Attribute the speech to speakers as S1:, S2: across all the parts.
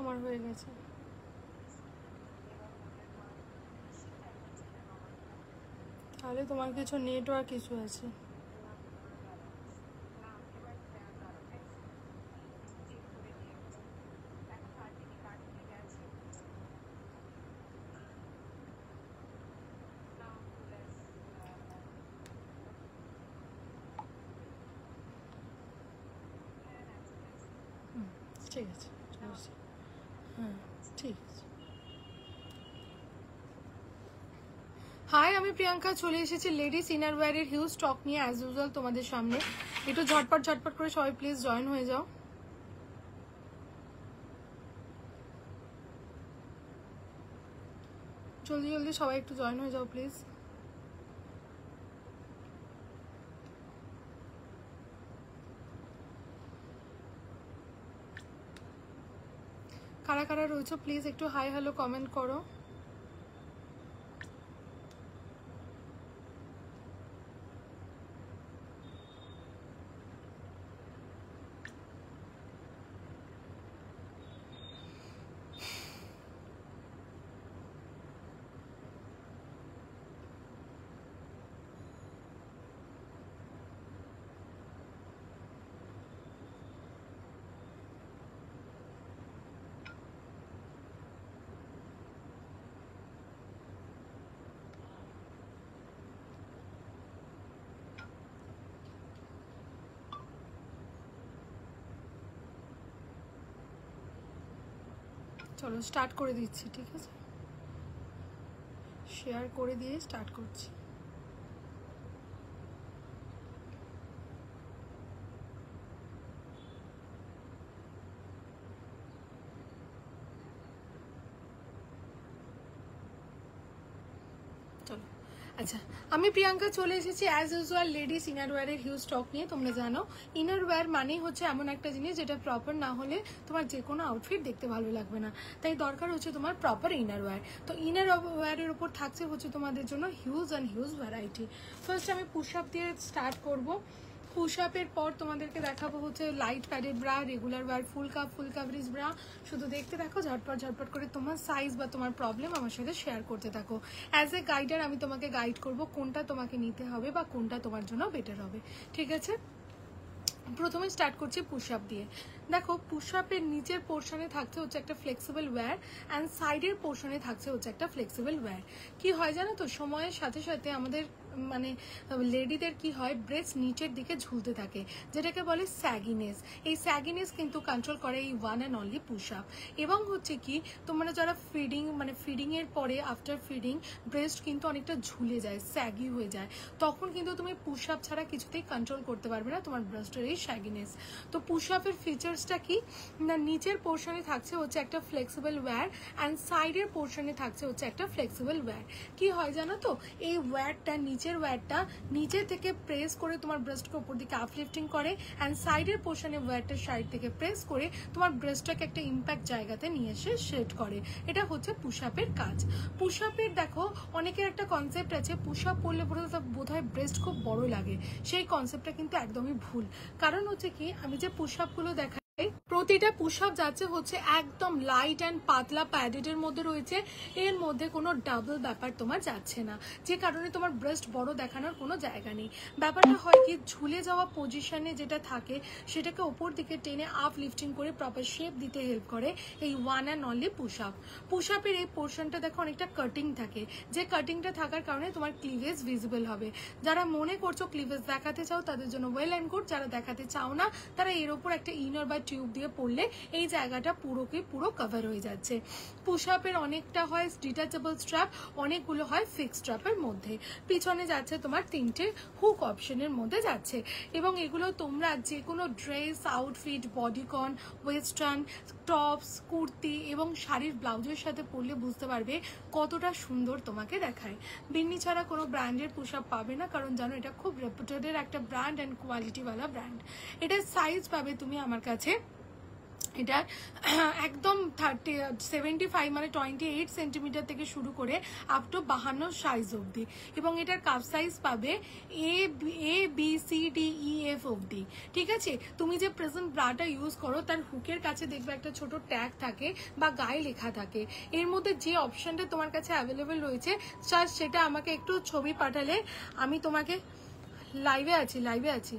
S1: আমার হয়ে গেছে। তাহলে তোমার কিছু নেটওয়ার্ক ইস্যু আছে। ঠিক আছে, হ্যাঁ ঠিক আছে। হাই, আমি প্রিয়াঙ্কা চলে এসেছি লেডিস ইনারওয়্যারের হিউজ স্টক নিয়ে অ্যাজ ইউজুয়াল তোমাদের সামনে। একটু ঝটপট ঝটপট করে সবাই প্লিজ জয়েন হয়ে যাও। জলদি জলদি সবাই একটু জয়েন হয়ে যাও প্লিজ। কারা কারা রয়েছে প্লিজ একটু হাই হ্যালো কমেন্ট করো। চলো স্টার্ট করে দিচ্ছি, ঠিক আছে? শেয়ার করে দিয়ে স্টার্ট করছি। চলো আচ্ছা, আমি প্রিয়াঙ্কা চলে এসেছি অ্যাজ ইউজুয়াল লেডিস ইনারওয়্যারের হিউজ স্টক নিয়ে। তোমরা জানো ইনারওয়্যার মানেই হচ্ছে এমন একটা জিনিস যেটা প্রপার না হলে তোমার যে কোনো আউটফিট দেখতে ভালো লাগবে না, তাই দরকার হচ্ছে তোমার প্রপার ইনারওয়্যার। তো ইনারওয়্যারের উপর থাকছে হচ্ছে তোমাদের জন্য huge and huge variety. First আমি পুশ আপ দিয়ে স্টার্ট করবো। পুশ আপের পর তোমাদেরকে দেখাবো হচ্ছে light padded bra, regular wire, full coverage bra. শুধু দেখতে থাকো, ঝটপট ঝটপট করে তোমার সাইজ বা তোমার প্রবলেম আমার সাথে শেয়ার করতে থাকো। অ্যাজ এ গাইডার আমি তোমাকে গাইড করব কোনটা তোমাকে নিতে হবে বা কোনটা তোমার জন্য বেটার হবে, ঠিক আছে? প্রথমে স্টার্ট করছি পুশ আপ দিয়ে। দেখো পুশ আপের নিচের পোর্শনে থাকছে হচ্ছে একটা ফ্লেক্সিবল ওয়্যার অ্যান্ড সাইডের পোর্শনে থাকছে হচ্ছে একটা ফ্লেক্সিবল ওয়্যার। কি হয় জানো তো, সময়ের সাথে সাথে আমাদের মানে লেডিদের কি হয়, ব্রেস্ট নিচের দিকে ঝুলতে থাকে, যেটাকে বলে স্যাগিনেস। এই স্যাগিনেস কিন্তু কন্ট্রোল করে এই one and only push up. এবং হচ্ছে কি, তোমরা যারা ফিডিং এর পরে আফটার ফিডিং ব্রেস্ট কিন্তু অনেকটা ঝুলে যায়, স্যাগি হয়ে যায়, তখন কিন্তু তুমি পুশ আপ ছাড়া কিছুতেই কন্ট্রোল করতে পারবে না তোমার ব্রেস্টের এই স্যাগিনেস। তো পুশ আপের ফিচার্সটা কি না, নিচের পোর্শনে থাকছে হচ্ছে একটা ফ্লেক্সিবল ওয়্যার অ্যান্ড সাইডের পোর্শনে থাকছে হচ্ছে একটা ফ্লেক্সিবল ওয়্যার। কি হয় জানো তো, এই ওয়্যারটা নিচের ওয়্যারটা নিচে থেকে প্রেস করে তোমার ব্রেস্টকে উপর দিকে আপলিফটিং করে অ্যান্ড সাইডের পোর্শনে ওয়্যারটা সাইড থেকে প্রেস করে তোমার ব্রেস্টটাকে একটা ইম্প্যাক্ট জায়গাতে নিয়ে এসে সেট করে। এটা হচ্ছে পুশ আপের কাজ। পুশ আপের দেখো অনেকের একটা কনসেপ্ট আছে, পুশ আপ করলে বোধ হয় ব্রেস্ট খুব বড় লাগে। সেই কনসেপ্টটা কিন্তু একদমই ভুল। কারণ হচ্ছে কি, আমি যে পুশ আপগুলো দেখাই প্রতিটা পুশ আপ যাচ্ছে হচ্ছে একদম লাইট অ্যান্ড পাতলা প্যাডেডের মধ্যে রয়েছে, এর মধ্যে কোনো ডাবল ব্যাপার তোমার যাচ্ছে না, যে কারণে তোমার ব্রেস্ট বড় দেখানোর কোনো জায়গা নেই। ব্যাপারটা হয় কি, ঝুলে যাওয়া পজিশনে যেটা থাকে সেটাকে ওপর দিকে টেনে আপ লিফটিং করে প্রপার শেপ দিতে হেল্প করে এই one and only push up. Push আপের এই পোর্শনটা দেখো অনেকটা কাটিং থাকে, যে কাটিংটা থাকার কারণে তোমার ক্লিভেজ ভিজিবল হবে। যারা মনে করছো ক্লিভেজ দেখাতে চাও তাদের জন্য ওয়েল অ্যান্ড গুড, যারা দেখাতে চাও না তারা এর ওপর একটা ইনার বা টিউব দিয়ে পড়লে এই জায়গাটা পুরো কভার হয়ে যাচ্ছে। পুশ আপের অনেকটা হয় ডিটাচেবল স্ট্র্যাপ, অনেকগুলো হয় ফিক্সড স্ট্র্যাপের মধ্যে। পিছনে যাচ্ছে তোমার তিনটে হুক অপশনের মধ্যে যাচ্ছে, এবং এগুলো তোমরা যে কোনো dress, outfit, bodycon, western, tops, kurti এবং শাড়ির ব্লাউজের সাথে পরলে বুঝতে পারবে কতটা সুন্দর তোমাকে দেখায়। বিন্নি ছাড়া কোনো ব্র্যান্ডের পুশ আপ পাবে না, কারণ জানো এটা খুব রেপুটেডের একটা ব্র্যান্ড অ্যান্ড কোয়ালিটিওয়ালা ব্র্যান্ড। এটার সাইজ পাবে তুমি আমার কাছে এটা একদম 75 মানে 28 সেন্টিমিটার থেকে শুরু করে আপ টু 52 সাইজ অবধি, এবং এটার কাপ সাইজ পাবে ABCDEF অবধি। ঠিক আছে, তুমি যে প্রেজেন্ট ব্রাটা ইউজ করো তার হুকের কাছে দেখবে একটা ছোট ট্যাগ থাকে বা গায়ে লেখা থাকে, এর মধ্যে যে অপশনটা তোমার কাছে অ্যাভেলেবেল রয়েছে জাস্ট সেটা আমাকে একটু ছবি পাঠালে আমি তোমাকে লাইভে আছি।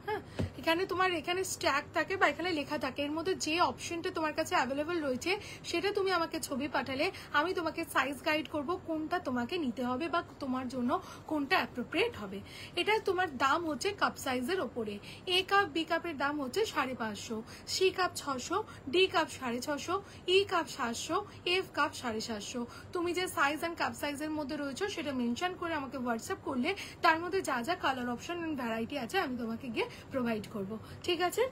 S1: হ্যাঁ, এখানে তোমার এখানে স্ট্যাক থাকে বা এখানে লেখা থাকে, এর মধ্যে যে অপশনটা তোমার কাছে অ্যাভেলেবল রয়েছে সেটা তুমি আমাকে ছবি পাঠালে আমি তোমাকে সাইজ গাইড করব কোনটা তোমাকে নিতে হবে বা তোমার জন্য কোনটা অ্যাপ্রোপ্রিয়েট হবে। এটা তোমার দাম হচ্ছে কাপ সাইজের ওপরে। এ কাপ বি কাপের দাম হচ্ছে 550, সি কাপ 600, ডি কাপ 650, ই কাপ 700, এফ কাপ 750। তুমি যে সাইজ অ্যান্ড কাপ সাইজের মধ্যে রয়েছে সেটা মেনশন করে আমাকে হোয়াটসঅ্যাপ করলে তার মধ্যে যা যা কালার অপশন এন্ড ভ্যারাইটি আছে আমি তোমাকে গিয়ে প্রোভাইড করব। ঠিক আছে,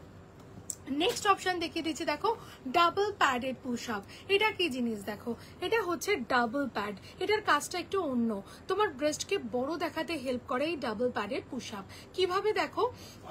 S1: নেক্সট অপশন দেখিয়ে দিচ্ছি, দেখো ডাবল প্যাডেড পুশ আপ। এটা কি জিনিস দেখো, এটা হচ্ছে ডাবল প্যাড, এটার কাজটা একটু অন্য, তোমার ব্রেস্টকে বড় দেখাতে হেল্প করে এই ডাবল প্যাডেড পুশ আপ। কিভাবে দেখো,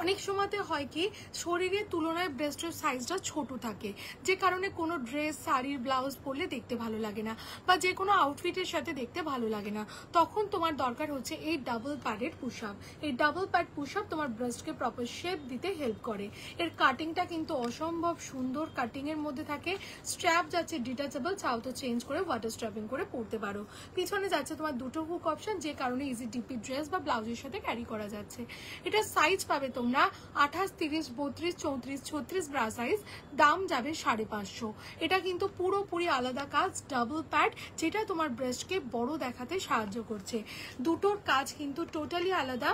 S1: অনেক সময়তে হয় কি শরীরের তুলনায় ব্রেস্টের সাইজটা ছোট থাকে, যে কারণে কোনো ড্রেস শাড়ির ব্লাউজ পরলে দেখতে ভালো লাগে না বা যে কোনো আউটফিটের সাথে দেখতে ভালো লাগে না, তখন তোমার দরকার হচ্ছে এই ডাবল প্যাডেড পুশ আপ। এই ডাবল প্যাড পুশ আপ তোমার ব্রেস্টকে প্রপার শেপ দিতে হেল্প করে। এর কাটিংটা কিন্তু অসম্ভব সুন্দর কাটিং এর মধ্যে থাকে। স্ট্র্যাপ যাচ্ছে ডিটাচেবল, চাও তো চেঞ্জ করে ওয়াটার স্ট্র্যাপিং করে পরতে পারো। পিছনে যাচ্ছে তোমার দুটো হুক অপশন, যে কারণে ইজি ডিপি ড্রেস বা ব্লাউজের সাথে ক্যারি করা যাচ্ছে। এটা সাইজ পাবে তোমরা 28, 30, 32, 34, 36 ব্রা সাইজ, দাম যাবে 550। এটা কিন্তু পুরোপুরি আলাদা কাজ, ডাবল প্যাড, যেটা তোমার ব্রেস্টকে বড় দেখাতে সাহায্য করছে। দুটোর কাজ কিন্তু টোটালি আলাদা।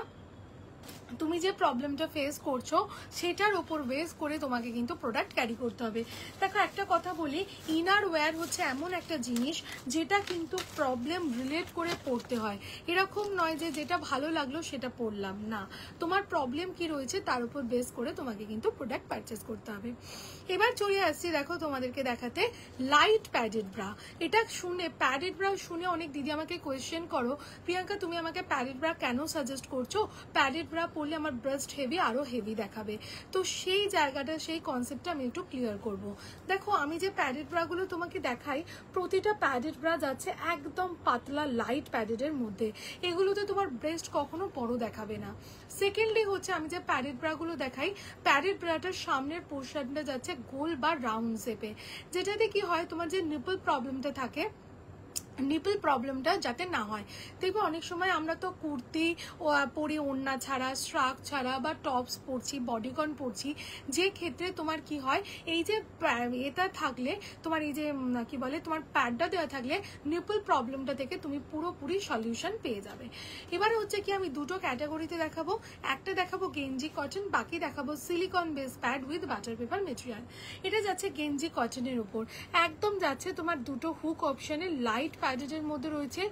S1: তুমি যে প্রবলেমটা ফেস করছো সেটার উপর বেস করে তোমাকে কিন্তু প্রোডাক্ট ক্যারি করতে হবে। দেখো একটা কথা বলি, ইনার ওয়্যার হচ্ছে এমন একটা জিনিস যেটা কিন্তু প্রবলেম রিলেট করে পড়তে হয়। এরকম নয় যে যেটা ভালো লাগলো সেটা পড়লাম না, তোমার প্রবলেম কি রয়েছে তার উপর বেস করে তোমাকে কিন্তু প্রোডাক্ট পারচেস করতে হবে। এবার চলে আসছি দেখো তোমাদেরকে দেখাতে লাইট প্যাডেড ব্রা। এটা শুনে প্যাডেড ব্রা শুনে অনেক দিদি আমাকে কোয়েশ্চেন করো, প্রিয়াঙ্কা তুমি আমাকে প্যাডেড ব্রা কেন সাজেস্ট করছো, প্যাডেড ব্রা পরলে আমার ব্রেস্ট হেভি আরো হেভি দেখাবে। তো সেই জায়গাটা সেই কনসেপ্টটা আমি একটু ক্লিয়ার করব। দেখো আমি যে প্যাডেড ব্রাগুলো তোমাকে দেখাই, প্রতিটা প্যাডেড ব্রা যাচ্ছে একদম পাতলা লাইট প্যাডেডের মধ্যে, এগুলোতে তোমার ব্রেস্ট কখনো বড় দেখাবে না। সেকেন্ডলি হচ্ছে আমি যে প্যাডেড ব্রাগুলো দেখাই, প্যাডেড ব্রাটার সামনের পোর্শনটা যাচ্ছে গোল বা রাউন্ড শেপে, যেটাতে কি হয় তোমার যে নিপল প্রবলেমটা থাকে নিপল প্রবলেমটা যাতে না হয়। দেখবে অনেক সময় আমরা তো কুর্তি পরি ওড়না ছাড়া, স্ট্রাক ছাড়া বা টপস পরছি, বডিকন পরছি, যে ক্ষেত্রে তোমার কি হয় এই যে এটা থাকলে তোমার এই যে কি বলে তোমার প্যাডটা দেওয়া থাকলে নিপল প্রবলেমটা থেকে তুমি পুরোপুরি সলিউশন পেয়ে যাবে। এবারে হচ্ছে কি আমি দুটো ক্যাটাগরিতে দেখাবো, একটা দেখাবো গেঞ্জি কটন, বাকি দেখাবো silicon base pad with butter paper material. এটা যাচ্ছে গেঞ্জি কটনের উপর, একদম যাচ্ছে তোমার দুটো হুক অপশনে লাইট প্যাডেডের মধ্যে রয়েছে,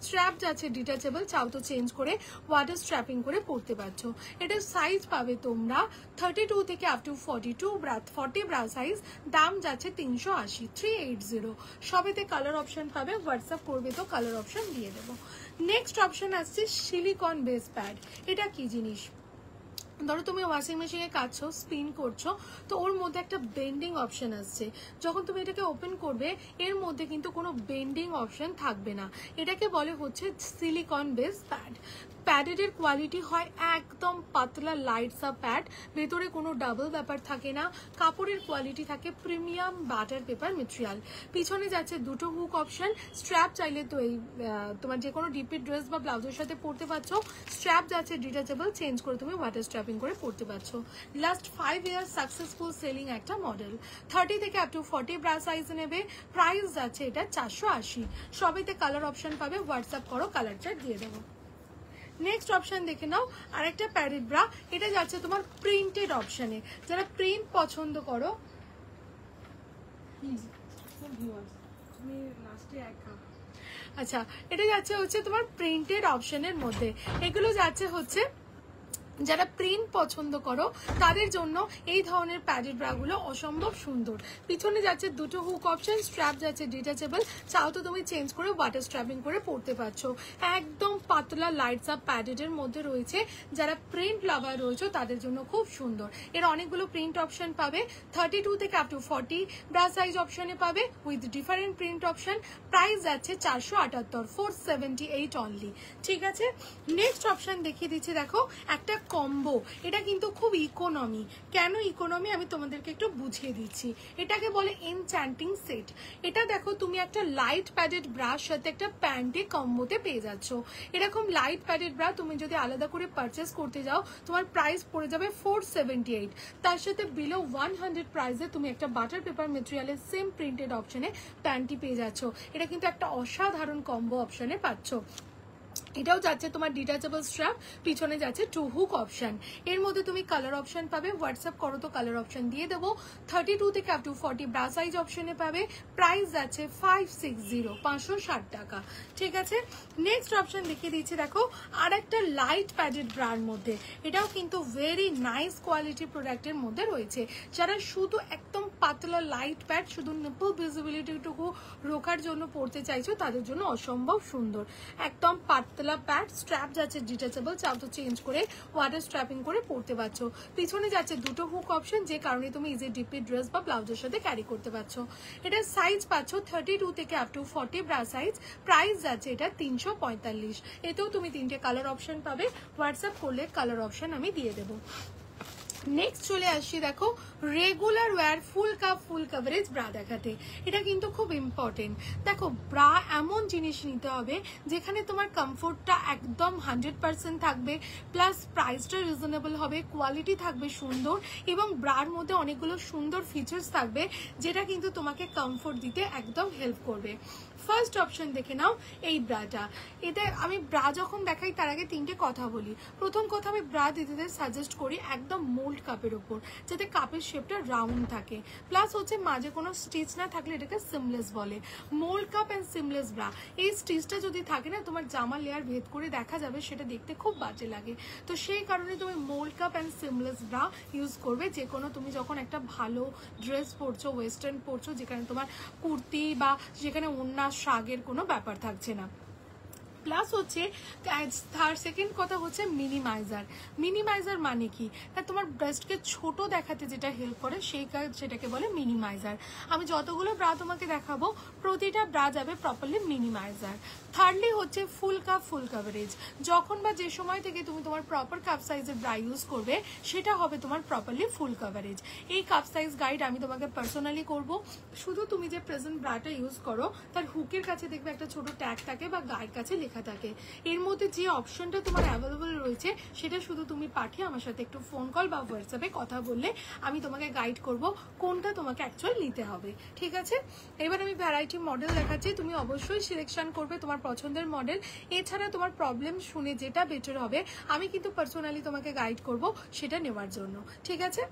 S1: স্ট্র্যাপ যাচ্ছে ডিটাচেবল, চাও তো চেঞ্জ করে ওয়াটার স্ট্র্যাপিং করে পরতে পারছো। এটার সাইজ পাবে তোমরা 32 থেকে আপ টু 40 ব্রা সাইজ, দাম যাচ্ছে 380, 380। সবেতে কালার অপশন পাবে, হোয়াটসঅ্যাপ করবে তো কালার অপশন দিয়ে দেবো। নেক্সট অপশন আসছে সিলিকন বেস প্যাড। এটা কি জিনিস, ধরো তুমি ওয়াশিং মেশিনে কাটছো, স্পিন করছো, তো ওর মধ্যে একটা বেন্ডিং অপশন আসছে, যখন তুমি এটাকে ওপেন করবে এর মধ্যে কিন্তু কোনো বেন্ডিং অপশন থাকবে না। এটাকে বলে হচ্ছে সিলিকন বেস প্যাড। প্যাডের কোয়ালিটি হয় একদম পাতলা লাইট সা প্যাড, ভেতরে কোনো ডাবল ব্যাপার থাকে না, কাপড়ের কোয়ালিটি থাকে প্রিমিয়াম বাটার পেপার মেটেরিয়াল। পিছনে যাচ্ছে দুটো হুক অপশন, স্ট্র্যাপ চাইলে তো এই তোমার যে কোনো ডিপি ড্রেস বা ব্লাউজের সাথে পরতে পারছো, স্ট্র্যাপ যাচ্ছে ডিটাচেবল, চেঞ্জ করে তুমি ওয়াটার স্ট্র্যাপিং করে পরতে পারছো। লাস্ট 5 ইয়ার্স সাকসেসফুল সেলিং একটা মডেল, 30 থেকে আপ টু 40 ব্রা সাইজ নেবে, প্রাইস যাচ্ছে এটা 480। সবেতে কালার অপশন পাবে, হোয়াটসঅ্যাপ করো কালার চার্ট দিয়ে দেবো। নেক্সট অপশন দেখে নাও, আরেকটা প্যাডেড ব্রা, এটা যাচ্ছে তোমার প্রিন্টেড অপশনে, যারা প্রিন্ট পছন্দ করো। আচ্ছা, এটা যাচ্ছে হচ্ছে তোমার প্রিন্টেড অপশনের মধ্যে, এগুলো যাচ্ছে হচ্ছে যারা প্রিন্ট পছন্দ করো তাদের জন্য এই ধরনের প্যাডেড ব্রাগুলো অসম্ভব সুন্দর। পিছনে যাচ্ছে দুটো হুক অপশন, স্ট্র্যাপ যাচ্ছে ডিটাচেবল, চাও তো তুমি চেঞ্জ করে ওয়াটার স্ট্র্যাপিং করে পরতে পারছো। একদম পাতলা লাইটস আপ প্যাডেডের মধ্যে রয়েছে, যারা প্রিন্ট লাভার রয়েছে তাদের জন্য খুব সুন্দর। এর অনেকগুলো প্রিন্ট অপশন পাবে, 32 থেকে আপ টু 40 ব্রা সাইজ অপশনে পাবে with different print option. Price যাচ্ছে 478, 478 অনলি। ঠিক আছে, নেক্সট অপশন দেখিয়ে দিচ্ছি, দেখো একটা কম্বো। এটা কিন্তু খুব ইকোনমি। কেন ইকোনমি আমি তোমাদেরকে একটু বুঝিয়ে দিচ্ছি। এটাকে বলে এনচ্যান্টিং সেট। এটা দেখো তুমি একটা লাইট প্যাডেড ব্রার সাথে একটা প্যান্টে কম্বোতে পেয়ে যাচ্ছ। এরকম লাইট প্যাডেড ব্রা তুমি যদি আলাদা করে পারচেস করতে যাও তোমার প্রাইস পড়ে যাবে 478। তার সাথে বিলো 100 প্রাইসে তুমি একটা বাটার পেপার মেটেরিয়ালের সেম প্রিন্টেড অপশনে প্যান্টটি পেয়ে যাচ্ছ। এটা কিন্তু একটা অসাধারণ কম্বো অপশনে পাচ্ছ। এটাও যাচ্ছে তোমার ডিটাচেবল স্ট্র্যাপ, পিছনে যাচ্ছে টু হুক অপশন। এর মধ্যে তুমি কালার অপশন পাবে, হোয়াটসঅ্যাপ করো তো কালার অপশন দিয়ে দেবো। 32 থেকে আপ টু 40 ব্রা সাইজ অপশনে পাবে। প্রাইস যাচ্ছে 560, 560 টাকা। ঠিক আছে, নেক্সট অপশন দেখিয়ে দিচ্ছি, দেখো আর একটা লাইট প্যাডেড ব্রার মধ্যে। এটাও কিন্তু ভেরি নাইস কোয়ালিটি প্রোডাক্টের মধ্যে রয়েছে। যারা শুধু একদম পাতলা লাইট প্যাড, শুধু নিপল ভিজিবিলিটিটুকু রোখার জন্য পড়তে চাইছো তাদের জন্য অসম্ভব সুন্দর। একদম পাতলা প্যাড, স্ট্র্যাপ যাচ্ছে ডিটাচেবল, চাও তো চেঞ্জ করে ওয়াটার স্ট্র্যাপিং করে পরতে পারছো। পিছনে যাচ্ছে দুটো হুক অপশন, যে কারণে তুমি ইজি ডিপি ড্রেস বা ব্লাউজের সাথে ক্যারি করতে পারছো। এটার সাইজ পাচ্ছ 32 থেকে up to 40 bra size. Price যাচ্ছে এটা 345। এতেও তুমি 3টে কালার অপশন পাবে, হোয়াটসঅ্যাপ করলে কালার অপশন আমি দিয়ে দেবো। নেক্সট চলে আসছি, দেখো রেগুলার ওয়্যার ফুল কভারেজ ব্রা দেখাতে। এটা কিন্তু খুব ইম্পর্টেন্ট। দেখো ব্রা এমন জিনিস নিতে হবে যেখানে তোমার কমফোর্টটা একদম 100% থাকবে, প্লাস প্রাইসটা রিজনেবল হবে, কোয়ালিটি থাকবে সুন্দর, এবং ব্রার মধ্যে অনেকগুলো সুন্দর ফিচার্স থাকবে যেটা কিন্তু তোমাকে কমফোর্ট দিতে একদম হেল্প করবে। ফার্স্ট অপশন দেখে নাও এই ব্রাটা। এতে আমি ব্রা যখন দেখাই তার আগে 3টে কথা বলি। প্রথম কথা, আমি ব্রা দিদিদের সাজেস্ট করি একদম মোল্ড কাপের উপর, যাতে কাপের শেপটা রাউন্ড থাকে, প্লাস হচ্ছে মাঝে কোনো স্টিচ না থাকলে এটাকে সিমলেস বলে। Mould cup and seamless bra, এই স্টিচটা যদি থাকে না তোমার জামা লেয়ার ভেদ করে দেখা যাবে, সেটা দেখতে খুব বাজে লাগে। তো সেই কারণে তুমি mould cup and seamless bra use করবে যে কোনো, তুমি যখন একটা ভালো ড্রেস পরছো, ওয়েস্টার্ন পরছো, যেখানে তোমার কুর্তি বা যেখানে ওড়না শাগের কোনো ব্যাপার থাকছে না। প্লাস হচ্ছে তার সেকেন্ড কথা হচ্ছে মিনিমাইজার। মিনিমাইজার মানে কি, তোমার ব্রেস্টকে ছোট দেখাতে যেটা হেল্প করে সেটাকে বলে মিনিমাইজার। আমি যতগুলো ব্রা তোমাকে দেখাবো প্রতিটা ব্রা যাবে প্রপারলি মিনিমাইজার। থার্ডলি হচ্ছে ফুল কাভারেজ। যখন বা যে সময় থেকে তুমি তোমার প্রপার কাপ সাইজের ব্রা ইউজ করবে সেটা হবে তোমার প্রপারলি ফুল কাভারেজ। এই কাপ সাইজ গাইড আমি তোমাকে পার্সোনালি করব। শুধু তুমি যে প্রেজেন্ট ব্রাটা ইউজ করো তার হুকের কাছে দেখবে একটা ছোট ট্যাগ থাকে বা গায়ের কাছে লেখা থাকে। এর মধ্যে যে অপশনটা তোমার অ্যাভেলেবল রয়েছে সেটা শুধু তুমি পাঠিয়ে আমার সাথে একটু ফোন কল বা হোয়াটসঅ্যাপে কথা বললে আমি তোমাকে গাইড করব কোনটা তোমাকে অ্যাকচুয়ালি নিতে হবে। ঠিক আছে, এবার আমি ভ্যারাইটি মডেল দেখাচ্ছি, তুমি অবশ্যই সিলেকশন করবে তোমার পছন্দের মডেল। এছাড়া তোমার প্রবলেম শুনে যেটা বেটার হবে আমি কিন্তু পার্সোনালি তোমাকে গাইড করব সেটা নেওয়ার জন্য। ঠিক আছে,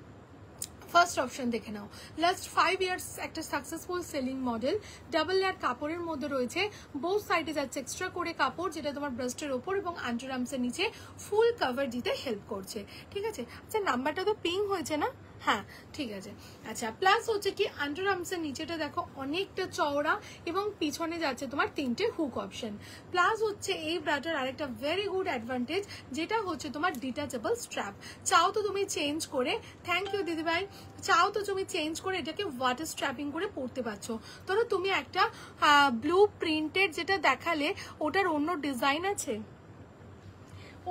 S1: ফার্স্ট অপশন দেখে নাও। লাস্ট 5 ইয়ার্স একটা successful selling model, double layer কাপড়ের মধ্যে রয়েছে, বোথ সাইডে যাচ্ছে এক্সট্রা করে কাপড় যেটা তোমার ব্রেস্টের ওপর এবং আন্ডারআর্মসের নিচে ফুল কভার দিতে হেল্প করছে। ঠিক আছে, আচ্ছা নাম্বারটা তো পিং হয়েছে না? হ্যাঁ ঠিক আছে। আচ্ছা, প্লাস হচ্ছে কি আন্ডারআর্মসের নিচেটা দেখো অনেকটা চওড়া এবং পিছনে যাচ্ছে তোমার 3টে হুক অপশন। প্লাস হচ্ছে এই ব্রাটার আরেকটা ভেরি গুড অ্যাডভান্টেজ, যেটা হচ্ছে তোমার ডিটাচেবল স্ট্র্যাপ। চাও তো তুমি চেঞ্জ করে, থ্যাংক ইউ দিদিভাই, চাও তো তুমি চেঞ্জ করে এটাকে ওয়াটার স্ট্র্যাপিং করে পরতে পারছো। ধরো তুমি একটা ব্লু প্রিন্টেড যেটা দেখালে ওটার অন্য ডিজাইন আছে,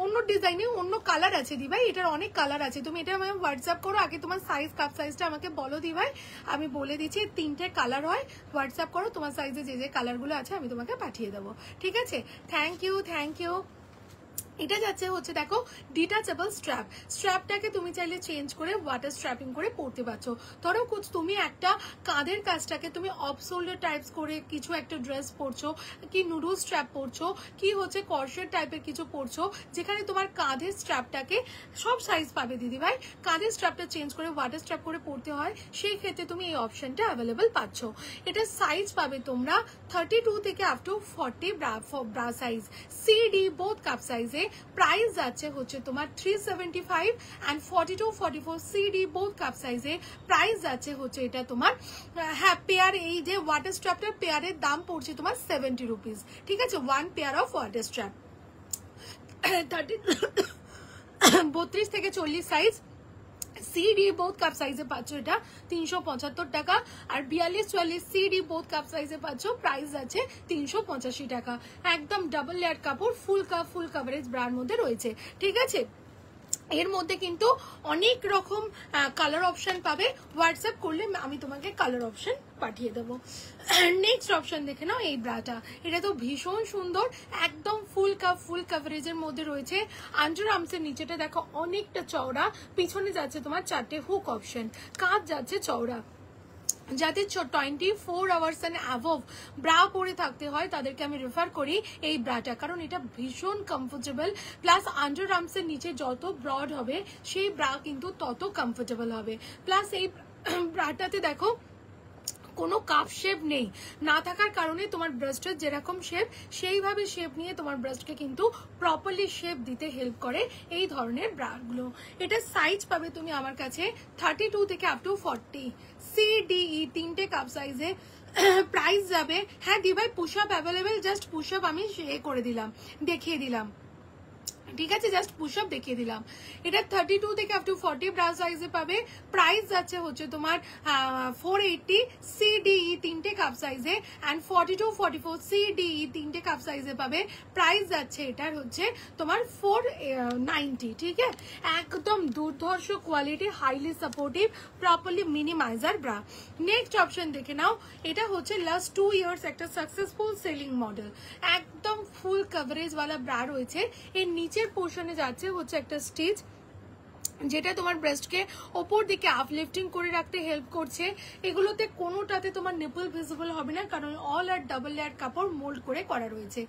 S1: অন্য ডিজাইনে অন্য কালার আছে দিভাই, এটার অনেক কালার আছে। তুমি এটা আমাকে হোয়াটসঅ্যাপ করো, আগে তোমার সাইজ কাপ সাইজটা আমাকে বলো দিভাই, আমি বলে দিচ্ছি 3টে কালার হয়। হোয়াটসঅ্যাপ করো, তোমার সাইজে যে যে কালারগুলো আছে আমি তোমাকে পাঠিয়ে দেবো। ঠিক আছে, থ্যাংক ইউ। এটা যাচ্ছে হচ্ছে দেখো ডিটাচেবল স্ট্র্যাপ। স্ট্র্যাপটাকে তুমি চাইলে চেঞ্জ করে ওয়াটার স্ট্র্যাপিং করে পরতে পারছো। ধরো তুমি একটা কাঁধের কাজটাকে তুমি অফ শোল্ডার টাইপস করে কিছু একটা ড্রেস পরছো, কি নুডল স্ট্র্যাপ পরছো, কি হচ্ছে কর্সেট টাইপের কিছু পরছো, যেখানে তোমার কাঁধের স্ট্র্যাপটাকে সব সাইজ পাবে দিদিভাই, কাঁধের স্ট্র্যাপটা চেঞ্জ করে ওয়াটার স্ট্র্যাপ করে পরতে হয়, সেই ক্ষেত্রে তুমি এই অপশনটা অ্যাভেলেবল পাচ্ছ। এটা সাইজ পাবে তোমরা 32 থেকে up to 40 bra size, CD both cup সাইজে। প্রাইস যাচ্ছে হচ্ছে তোমার 375 অ্যান্ড 42-44 সিডি বোথ কাপ সাইজে প্রাইস যাচ্ছে হচ্ছে এটা তোমার হ্যাঁ পেয়ার, এই যে ওয়াটার স্ট্র্যাপটার পেয়ারের দাম পড়ছে তোমার 70 রুপিস, ঠিক আছে, 1 পেয়ার অফ ওয়াটার স্ট্র্যাপ। 32 থেকে 40 সাইজ সিডি বোথ কাপ সাইজে পাচ্ছ এটা 375 টাকা, আর 42-44 সিডি বোথ কাপ সাইজে পাচ্ছ প্রাইস আছে 385 টাকা। একদম ডাবল লেয়ার কাপড়, ফুল কাভারেজ ব্রার মধ্যে রয়েছে, ঠিক আছে। এর মধ্যে কিন্তু অনেক রকম কালার অপশন পাবে, হোয়াটসঅ্যাপ করলে আমি তোমাকে কালার অপশন পাঠিয়ে দেবো। নেক্সট অপশন দেখে নাও এই ব্রাটা, এটা তো ভীষণ সুন্দর, একদম ফুল কাভারেজের মধ্যে রয়েছে। আন্ডার আর্মসের নিচেটা দেখো অনেকটা চওড়া, পিছনে যাচ্ছে তোমার 4টে হুক অপশন, কাঁধ যাচ্ছে চওড়া। যাদের 24 আওয়ার্স এন্ড অ্যাবভ ব্রা পরে থাকতে হয় তাদেরকে আমি রেফার করি এই ব্রাটা, কারণ এটা ভীষণ কমফোর্টেবল, প্লাস আন্ডার আর্মসের নিচে যত ব্রড হবে সেই ব্রা কিন্তু তত কমফোর্টেবল হবে। প্লাস এই ব্রাটাতে দেখো কোনো কাপ শেপ নেই, না থাকার কারণে তোমার ব্রেস্টের যেরকম শেপ সেইভাবে শেপ নিয়ে তোমার ব্রেস্টকে কিন্তু প্রপারলি শেপ দিতে হেল্প করে এই ধরনের ব্রাগুলো। এটা সাইজ পাবে তুমি আমার কাছে 32 থেকে আপ টু 40 সিডিই 3টে কাপ সাইজে। প্রাইস যাবে, হ্যাঁ দি ভাই push up available, just push up আমি করে দিলাম, দেখিয়ে দিলাম, ঠিক আছে, জাস্ট পুশ আপ দেখিয়ে দিলাম। এটা 32 থেকে আপ টু 40 ব্রা সাইজে পাবে, প্রাইস যাচ্ছে হচ্ছে তোমার 480 সিডিই 3টে কাপ সাইজে, অ্যান্ড 42-44 সিডিই 3টে কাপ সাইজে পাবে, প্রাইস যাচ্ছে এটার হচ্ছে তোমার 490, ঠিক আছে। একদম দুর্ধর্ষ quality, highly supportive, properly minimiser bra. Next option দেখে নাও, এটা হচ্ছে লাস্ট 2 ইয়ার্স একটা সাকসেসফুল সেলিং মডেল, একদম ফুল কভারেজ ওয়ালা ব্রা রয়েছে। এর নিচের পোর্শনে যাচ্ছে হচ্ছে একটা স্টিচ, যেটা তোমার ব্রেস্টকে ওপর দিকে আপলিফটিং করে রাখতে হেল্প করছে। এগুলোতে কোনোটাতে তোমার নিপল ভিজিবল হবে না, কারণ অল আর ডাবল লেয়ার কাপড় মোল্ড করে করা রয়েছে।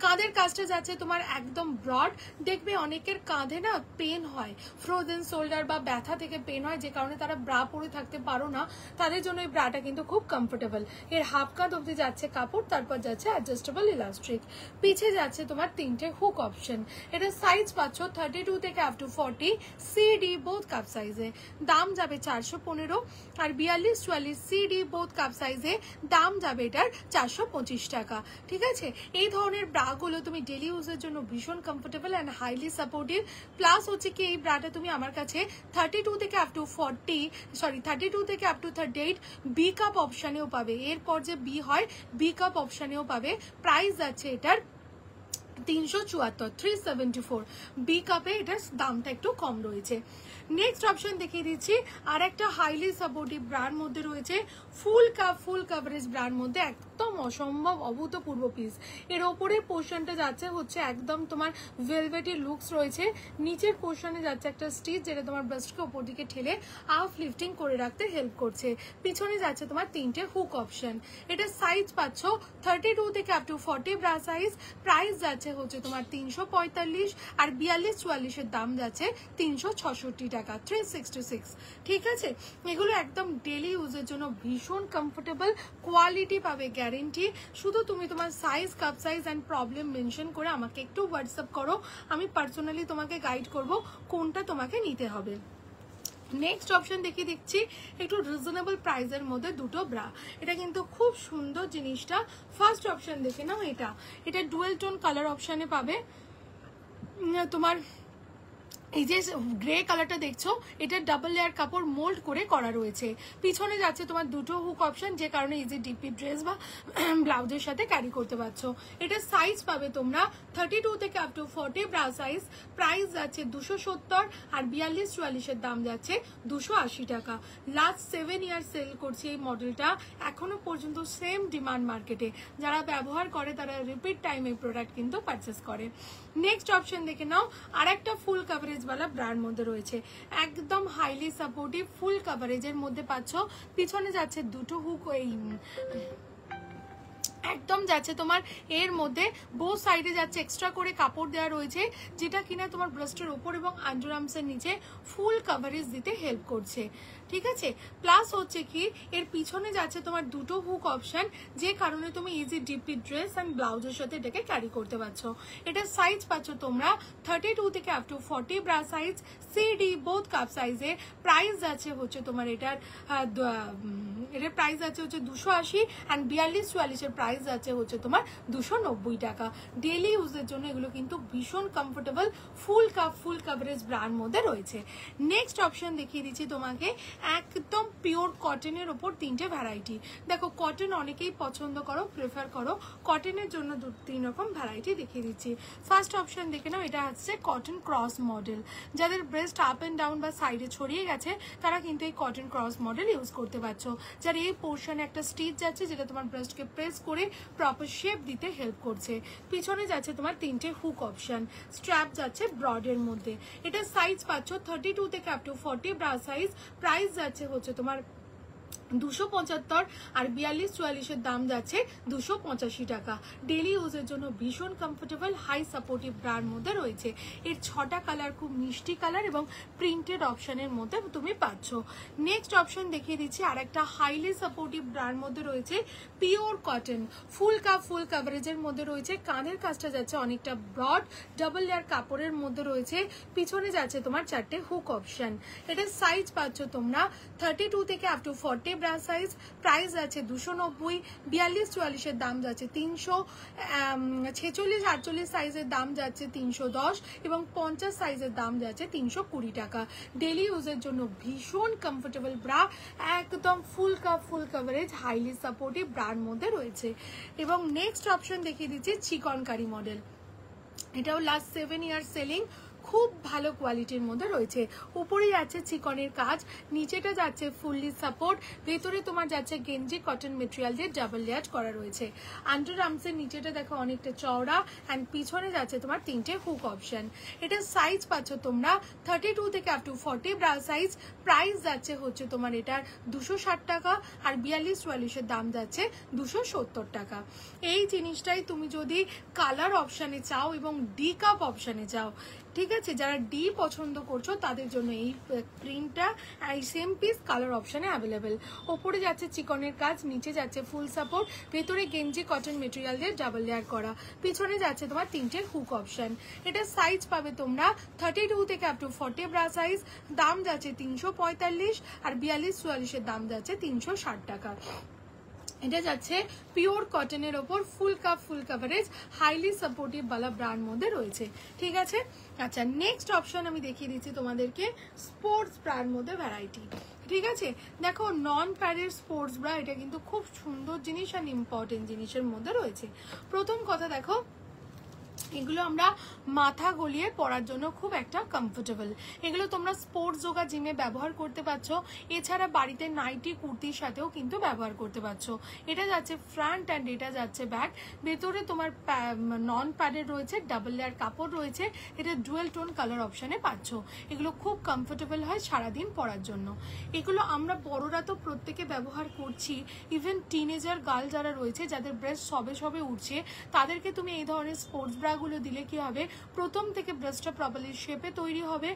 S1: কাঁধের কাজটা যাচ্ছে তোমার একদম ব্রড, দেখবে অনেকের কাঁধে না পেন হয়, ফ্রোজেন শোল্ডার বা ব্যথা থেকে পেন হয়, যে কারণে তারা ব্রা পরে থাকতে পারো না, তাদের জন্য এই ব্রাটা কিন্তু খুব কমফোর্টেবল। এর হাফ কাঁধ অব্দি যাচ্ছে কাপড়, তারপর যাচ্ছে অ্যাডজাস্টেবল ইলাস্ট্রিক, পিছে যাচ্ছে তোমার 3টে হুক অপশন। এটা সাইজ পাচ্ছ 32 থেকে up to 40 CD both cup সাইজে, দাম যাবে 415, আর 42-44 সিডি বোথ কাপ সাইজে দাম যাবে এটার 425 টাকা, ঠিক আছে। এই ধরনের ব্রাগুলো তুমি ডেলি ইউজের জন্য ভীষণ comfortable and highly supportive. Plus হচ্ছে কি এই ব্রাটা তুমি আমার কাছে 32 থেকে আপ টু 38 বি কাপ অপশানেও পাবে, এরপর যে বি হয় বি কাপ অপশানেও পাবে। প্রাইস যাচ্ছে এটার 374, 374 বি কাপে, এটার দামটা একটু কম রয়েছে। নেক্সট অপশন দেখিয়ে দিচ্ছি, আর একটা হাইলি সাপোর্টিভ ব্রার মধ্যে রয়েছে, ফুল কাভারেজ ব্রার মধ্যে একদম অসম্ভব অভূতপূর্ব পিস। এর ওপরের পোর্শনটা যাচ্ছে হচ্ছে একদম তোমার ভেলভেটি লুকস রয়েছে, নিচের পোর্শনে যাচ্ছে একটা স্টিচ, যেটা তোমার ব্রেস্টকে ওপর দিকে ঠেলে আপ লিফটিং করে রাখতে হেল্প করছে। পিছনে যাচ্ছে তোমার 3টে হুক অপশন। এটা সাইজ পাচ্ছ 32 থেকে up to 40 bra size, price যাচ্ছে হচ্ছে তোমার 345, আর 42-44 দাম যাচ্ছে 366 টাকা, 366, ঠিক আছে। এগুলো একদম ডেলি ইউজের জন্য ভীষণ কমফোর্টেবল, কোয়ালিটি পাবে গ্যারেন্টি। শুধু তুমি তোমার size, cup size and problem mention করে আমাকে একটু হোয়াটসঅ্যাপ করো, আমি পার্সোনালি তোমাকে গাইড করব কোনটা তোমাকে নিতে হবে। নেক্সট অপশন দেখিয়ে দিচ্ছি, একটু রিজনেবল প্রাইসের মধ্যে দুটো ব্রা, এটা কিন্তু খুব সুন্দর জিনিসটা। ফার্স্ট অপশন দেখে নাও, এটা ডুয়েল টোন কালার অপশানে পাবে। তোমার এই যে গ্রে কালারটা দেখছো, এটা ডাবল লেয়ার কাপড় মোল্ড করে করা রয়েছে, পিছনে যাচ্ছে তোমার দুটো হুক অপশন, যে কারণে ইজি ডিপি ড্রেস বা ব্লাউজের সাথে ক্যারি করতে পারছো। এটা সাইজ পাবে তোমরা 32 থেকে up to 40 bra size, price যাচ্ছে 270, আর 42-44 দাম যাচ্ছে 280 টাকা। লাস্ট 7 ইয়ার সেল করছে এই মডেলটা, এখনো পর্যন্ত সেম ডিমান্ড মার্কেটে, যারা ব্যবহার করে তারা রিপিট টাইম এই প্রোডাক্ট কিন্তু পারচেস করে। নেক্সট অপশন দেখে নাও, আর একটা ফুল কাভারেজ ওয়ালা ব্রার মধ্যে রয়েছে, একদম হাইলি সাপোর্টিভ ফুল কাভারেজের মধ্যে পাচ্ছ। পিছনে যাচ্ছে দুটো হুক, এই একদম যাচ্ছে তোমার এর মধ্যে বোথ সাইডে যাচ্ছে এক্সট্রা করে কাপড় দেওয়া রয়েছে, যেটা কিনা তোমার ব্রেস্টের ওপর এবং আন্ডার আর্মসের নিচে ফুল কাভারেজ দিতে হেল্প করছে। ঠিক আছে। প্লাস হচ্ছে কি এর পিছনে যাচ্ছে তোমার দুটো হুক অপশন, যে কারণে তুমি ইজি ডিপি ড্রেস অ্যান্ড ব্লাউজের সাথে এটাকে ক্যারি করতে পারছো। এটা সাইজ পাচ্ছ তোমরা 32 থেকে up to 40 bra size, CD both cup সাইজে। প্রাইস যাচ্ছে হচ্ছে তোমার এটার প্রাইস আছে হচ্ছে 280 অ্যান্ড 42-44 এর প্রাইস আছে হচ্ছে তোমার 290 টাকা। ডেইলি ইউজের জন্য এগুলো কিন্তু ভীষণ কমফোর্টেবল ফুল কাভারেজ ব্রার মধ্যে রয়েছে। নেক্সট অপশন দেখিয়ে দিচ্ছি তোমাকে, একদম পিওর কটনের ওপর তিনটে ভ্যারাইটি। দেখো কটন অনেকেই পছন্দ করো, প্রেফার করো, কটনের জন্য 2-3 রকম ভ্যারাইটি দেখিয়ে দিচ্ছি। ফার্স্ট অপশন দেখে নাও, এটা হচ্ছে কটন ক্রস মডেল। যাদের ব্রেস্ট আপ অ্যান্ড ডাউন বা সাইডে ছড়িয়ে গেছে তারা কিন্তু এই কটন ক্রস মডেল ইউজ করতে পারছো, যার এই পোর্শনে একটা স্টিচ যাচ্ছে যেটা তোমার ব্রেস্টকে প্রেস করে প্রপার শেপ দিতে হেল্প করছে। পিছনে যাচ্ছে তোমার তিনটে হুক অপশন, স্ট্র্যাপ যাচ্ছে ব্রডের মধ্যে। এটা সাইজ পাচ্ছ 32 থেকে up to 40 bra size. Price যাচ্ছে হচ্ছে তোমার 275 আর 42-44 এর দাম যাচ্ছে 285 টাকা। ডেলি ইউজের জন্য ভীষণ কমফোর্টেবল হাই সাপোর্টিভ ব্রার মধ্যে রয়েছে। এর 6টা কালার খুব মিষ্টি কালার এবং প্রিন্টেড অপশনের মধ্যে তুমি পাচ্ছ। নেক্সট অপশন দেখিয়ে দিচ্ছি, আর একটা হাইলি সাপোর্টিভ ব্রার মধ্যে রয়েছে পিওর কটন ফুল কাভারেজের মধ্যে রয়েছে। কাঁধের কাজটা যাচ্ছে অনেকটা ব্রড, ডাবল লেয়ার কাপড়ের মধ্যে রয়েছে। পিছনে যাচ্ছে তোমার 4টে হুক অপশন। এটা সাইজ পাচ্ছ তোমরা 32 থেকে up to 40 bra size. Price আছে 290, 42-44 এর দাম যাচ্ছে 300, 46-48 সাইজের দাম যাচ্ছে 310 এবং 50 সাইজের দাম যাচ্ছে 320 টাকা। ডেলি ইউজের জন্য ভীষণ কমফোর্টেবল ব্রা, একদম full coverage highly supportive Brar মধ্যে রয়েছে। এবং নেক্সট অপশন দেখিয়ে দিচ্ছি চিকনকারি মডেল। এটাও লাস্ট 7 ইয়ার সেলিং, খুব ভালো কোয়ালিটির মধ্যে রয়েছে। উপরে যাচ্ছে চিকনের কাজ, নিচেটা যাচ্ছে ফুললি সাপোর্ট, ভেতরে তোমার যাচ্ছে গেঞ্জি কটন মেটেরিয়াল দিয়ে ডাবল লেয়ার করা রয়েছে। আন্ডার আর্মসের নিচেটা দেখো অনেকটা চওড়া অ্যান্ড পিছনে যাচ্ছে তোমার তিনটে হুক অপশন। এটা সাইজ পাচ্ছ তোমরা 32 থেকে up to 40 bra size. Price যাচ্ছে হচ্ছে তোমার এটার 260 টাকা আর 42-44 এর দাম যাচ্ছে 270 টাকা। এই জিনিসটাই তুমি যদি কালার অপশানে চাও এবং ডি কাপ অপশানে চাও, ঠিক আছে, যারা ডি পছন্দ করছো তাদের জন্য এই প্রিন্টটা এই সেম পিস কালার অপশানে অ্যাভেলেবেল। ওপরে যাচ্ছে চিকনের কাজ, নিচে যাচ্ছে ফুল সাপোর্ট, ভেতরে গেঞ্জি কটন মেটেরিয়াল দিয়ে ডাবল লেয়ার করা। পিছনে যাচ্ছে তোমার তিনটে হুক অপশন। এটা সাইজ পাবে তোমরা 32 থেকে আপ টু 40 ব্রা সাইজ। দাম যাচ্ছে 345 আর 42-44 এর দাম যাচ্ছে 360 টাকা। এটা যাচ্ছে পিওর কটনের ওপর ফুল কাভারেজ হাইলি সাপোর্টিভ বালা ব্র্যান্ড মধ্যে রয়েছে। ঠিক আছে, আচ্ছা নেক্সট অপশন আমি দেখিয়ে দিচ্ছি তোমাদেরকে স্পোর্টস ব্রার মধ্যে ভ্যারাইটি। ঠিক আছে, দেখো নন প্যাডের স্পোর্টস ব্রা, এটা কিন্তু খুব সুন্দর জিনিস আর ইম্পর্টেন্ট জিনিসের মধ্যে রয়েছে। প্রথম কথা দেখো, এগুলো আমরা মাথা গলিয়ে পরার জন্য খুব একটা কমফোর্টেবল। এগুলো তোমরা স্পোর্টস যোগা জিমে ব্যবহার করতে পারছো, এছাড়া বাড়িতে নাইটি কুর্তির সাথেও কিন্তু ব্যবহার করতে পারছো। এটা যাচ্ছে ফ্রন্ট অ্যান্ড এটা যাচ্ছে ব্যাক। ভেতরে তোমার নন প্যাডের রয়েছে, ডাবল লেয়ার কাপড় রয়েছে। এটা ডুয়েল টোন কালার অপশানে পাচ্ছ। এগুলো খুব কমফোর্টেবল হয় সারাদিন পরার জন্য। এগুলো আমরা বড়রা তো প্রত্যেকে ব্যবহার করছি, ইভেন টিনেজার গার্ল যারা রয়েছে যাদের ব্রেস্ট সবে উঠছে তাদেরকে তুমি এই ধরনের স্পোর্টস গুলো দিলে কি হবে, প্রথম থেকে ব্রেস্টটা প্রপারলি শেপে তৈরি হবে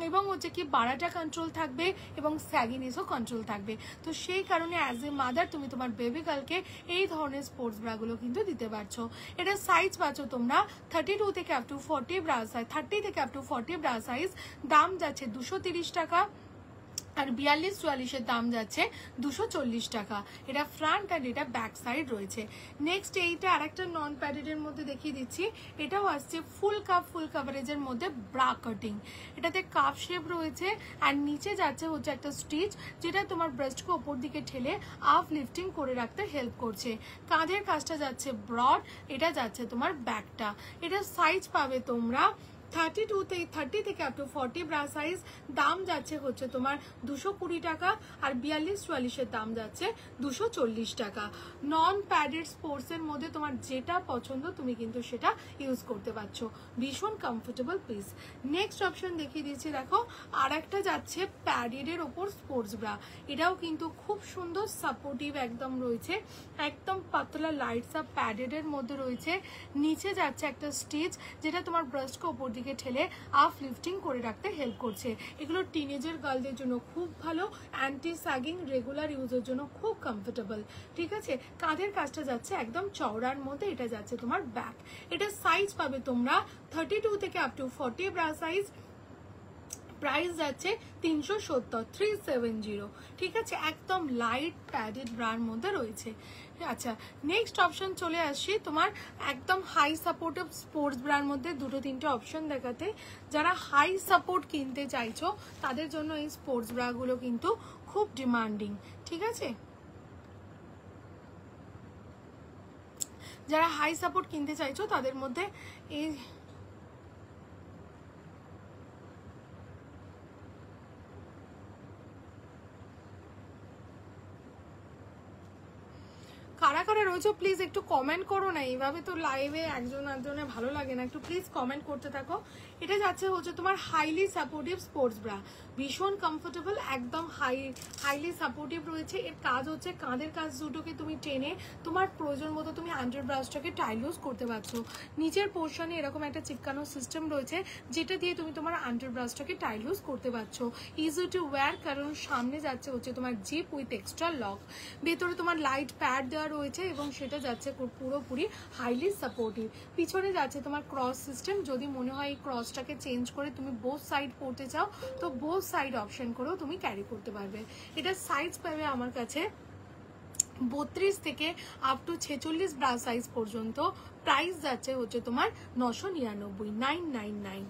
S1: এবং হচ্ছে কি বাড়াটা কন্ট্রোল থাকবে এবং স্যাগিনেসও কন্ট্রোল থাকবে। তো সেই কারণে অ্যাজ এ মাদার তুমি তোমার বেবি গার্লকে এই ধরনের স্পোর্টস ব্রাগুলো কিন্তু দিতে পারছো। এটা সাইজ পাচ্ছ তোমরা 32 থেকে আপ টু 40 ব্রা সাইজ, 30 থেকে আপ টু 40 ব্রা সাইজ। দাম যাচ্ছে 230 টাকা আর 42-44 এর দাম যাচ্ছে 240 টাকা। এটা ফ্রন্ট আর এটা ব্যাক সাইড রয়েছে। নেক্সট এইটা আরেকটা নন প্যাডেড মধ্যে দেখিয়ে দিচ্ছি। এটাও আসছে ফুল কাভারেজের মধ্যে ব্রা কাটিং। এটাতে কাপ শেপ রয়েছে আর নিচে যাচ্ছে হচ্ছে একটা স্টিচ, যেটা তোমার ব্রেস্টকে ওপর দিকে ঠেলে আপ লিফটিং করে রাখতে হেল্প করছে। কাঁধের কাজটা যাচ্ছে ব্রড, এটা যাচ্ছে তোমার ব্যাকটা। এটা সাইজ পাবে তোমরা 30 থেকে আপ টু 40 ব্রা সাইজ। দাম যাচ্ছে হচ্ছে তোমার 220 টাকা আর 42-44 এর দাম যাচ্ছে 240 টাকা। নন প্যাডেড স্পোর্টস এর মধ্যে তোমার যেটা পছন্দ তুমি কিন্তু সেটা ইউজ করতে পারছো, ভীষণ কমফোর্টেবল পিস। নেক্সট অপশন দেখিয়ে দিচ্ছি, দেখো আর একটা যাচ্ছে প্যাডেড এর ওপর স্পোর্টস ব্রা। এটাও কিন্তু খুব সুন্দর সাপোর্টিভ একদম রয়েছে, একদম পাতলা লাইটস আপ প্যাডেড এর মধ্যে রয়েছে। নিচে যাচ্ছে একটা স্টিচ, যেটা তোমার ব্রেস্টকে ওপর দিকে দিকে ঠেলে আপ লিফটিং করে রাখতে হেল্প করছে। এগুলো টিনেজার গার্লদের জন্য খুব ভালো, অ্যান্টি স্যাগিং, রেগুলার ইউজের জন্য খুব কমফোর্টেবল। ঠিক আছে, কাঁধের কাজটা যাচ্ছে একদম চওড়ার মধ্যে, এটা যাচ্ছে তোমার ব্যাক। এটা সাইজ পাবে তোমরা 32 থেকে up to 40 bra size. Price যাচ্ছে 370, 370। ঠিক আছে, একদম লাইট প্যাডেড ব্রার মধ্যে রয়েছে। আচ্ছা, নেক্সট অপশন চলে আসছি তোমার একদম হাই সাপোর্টিভ স্পোর্টস ব্রার মধ্যে দুটো তিনটে অপশন দেখাতে। যারা হাই সাপোর্ট কিনতে চাইছো তাদের জন্য এই স্পোর্টস ব্রাগুলো কিন্তু খুব ডিমান্ডিং। ঠিক আছে, যারা হাই সাপোর্ট কিনতে চাইছো তাদের মধ্যে এই কারা কারা রয়েছে প্লিজ একটু কমেন্ট করো না, এইভাবে তো লাইভে একজন একজনের ভালো লাগে না, একটু প্লিজ কমেন্ট করতে থাকো। এটা যাচ্ছে হচ্ছে তোমার হাইলি সাপোর্টিভ স্পোর্টস ব্রা, ভীষণ কমফোর্টেবল, একদম হাইলি সাপোর্টিভ রয়েছে। এর কাজ হচ্ছে কাঁধের কাজ দুটোকে তুমি টেনে তোমার প্রয়োজন মতো তুমি আন্ডার ব্রাশটাকে টাইলুজ করতে পারছো। নিচের পোর্শনে এরকম একটা চিপকানো সিস্টেম রয়েছে যেটা দিয়ে তুমি তোমার আন্ডার ব্রাশটাকে টাইলুজ করতে পারছো। ইজি টু ওয়্যার, কারণ সামনে যাচ্ছে হচ্ছে তোমার জিপ উইথ এক্সট্রা লক, ভেতরে তোমার লাইট প্যাড দেওয়া রয়েছে এবং সেটা যাচ্ছে পুরোপুরি হাইলি সাপোর্টিভ। পিছনে যাচ্ছে তোমার ক্রস সিস্টেম, যদি মনে হয় এই ক্রসটাকে চেঞ্জ করে তুমি বোথ সাইড পড়তে চাও তো বোথ সাইড অপশন করেও তুমি ক্যারি করতে পারবে। এটা সাইজ পাবে আমার কাছে 32 থেকে আপ টু 46 ব্রা সাইজ পর্যন্ত। প্রাইস যাচ্ছে হচ্ছে তোমার 999, 999।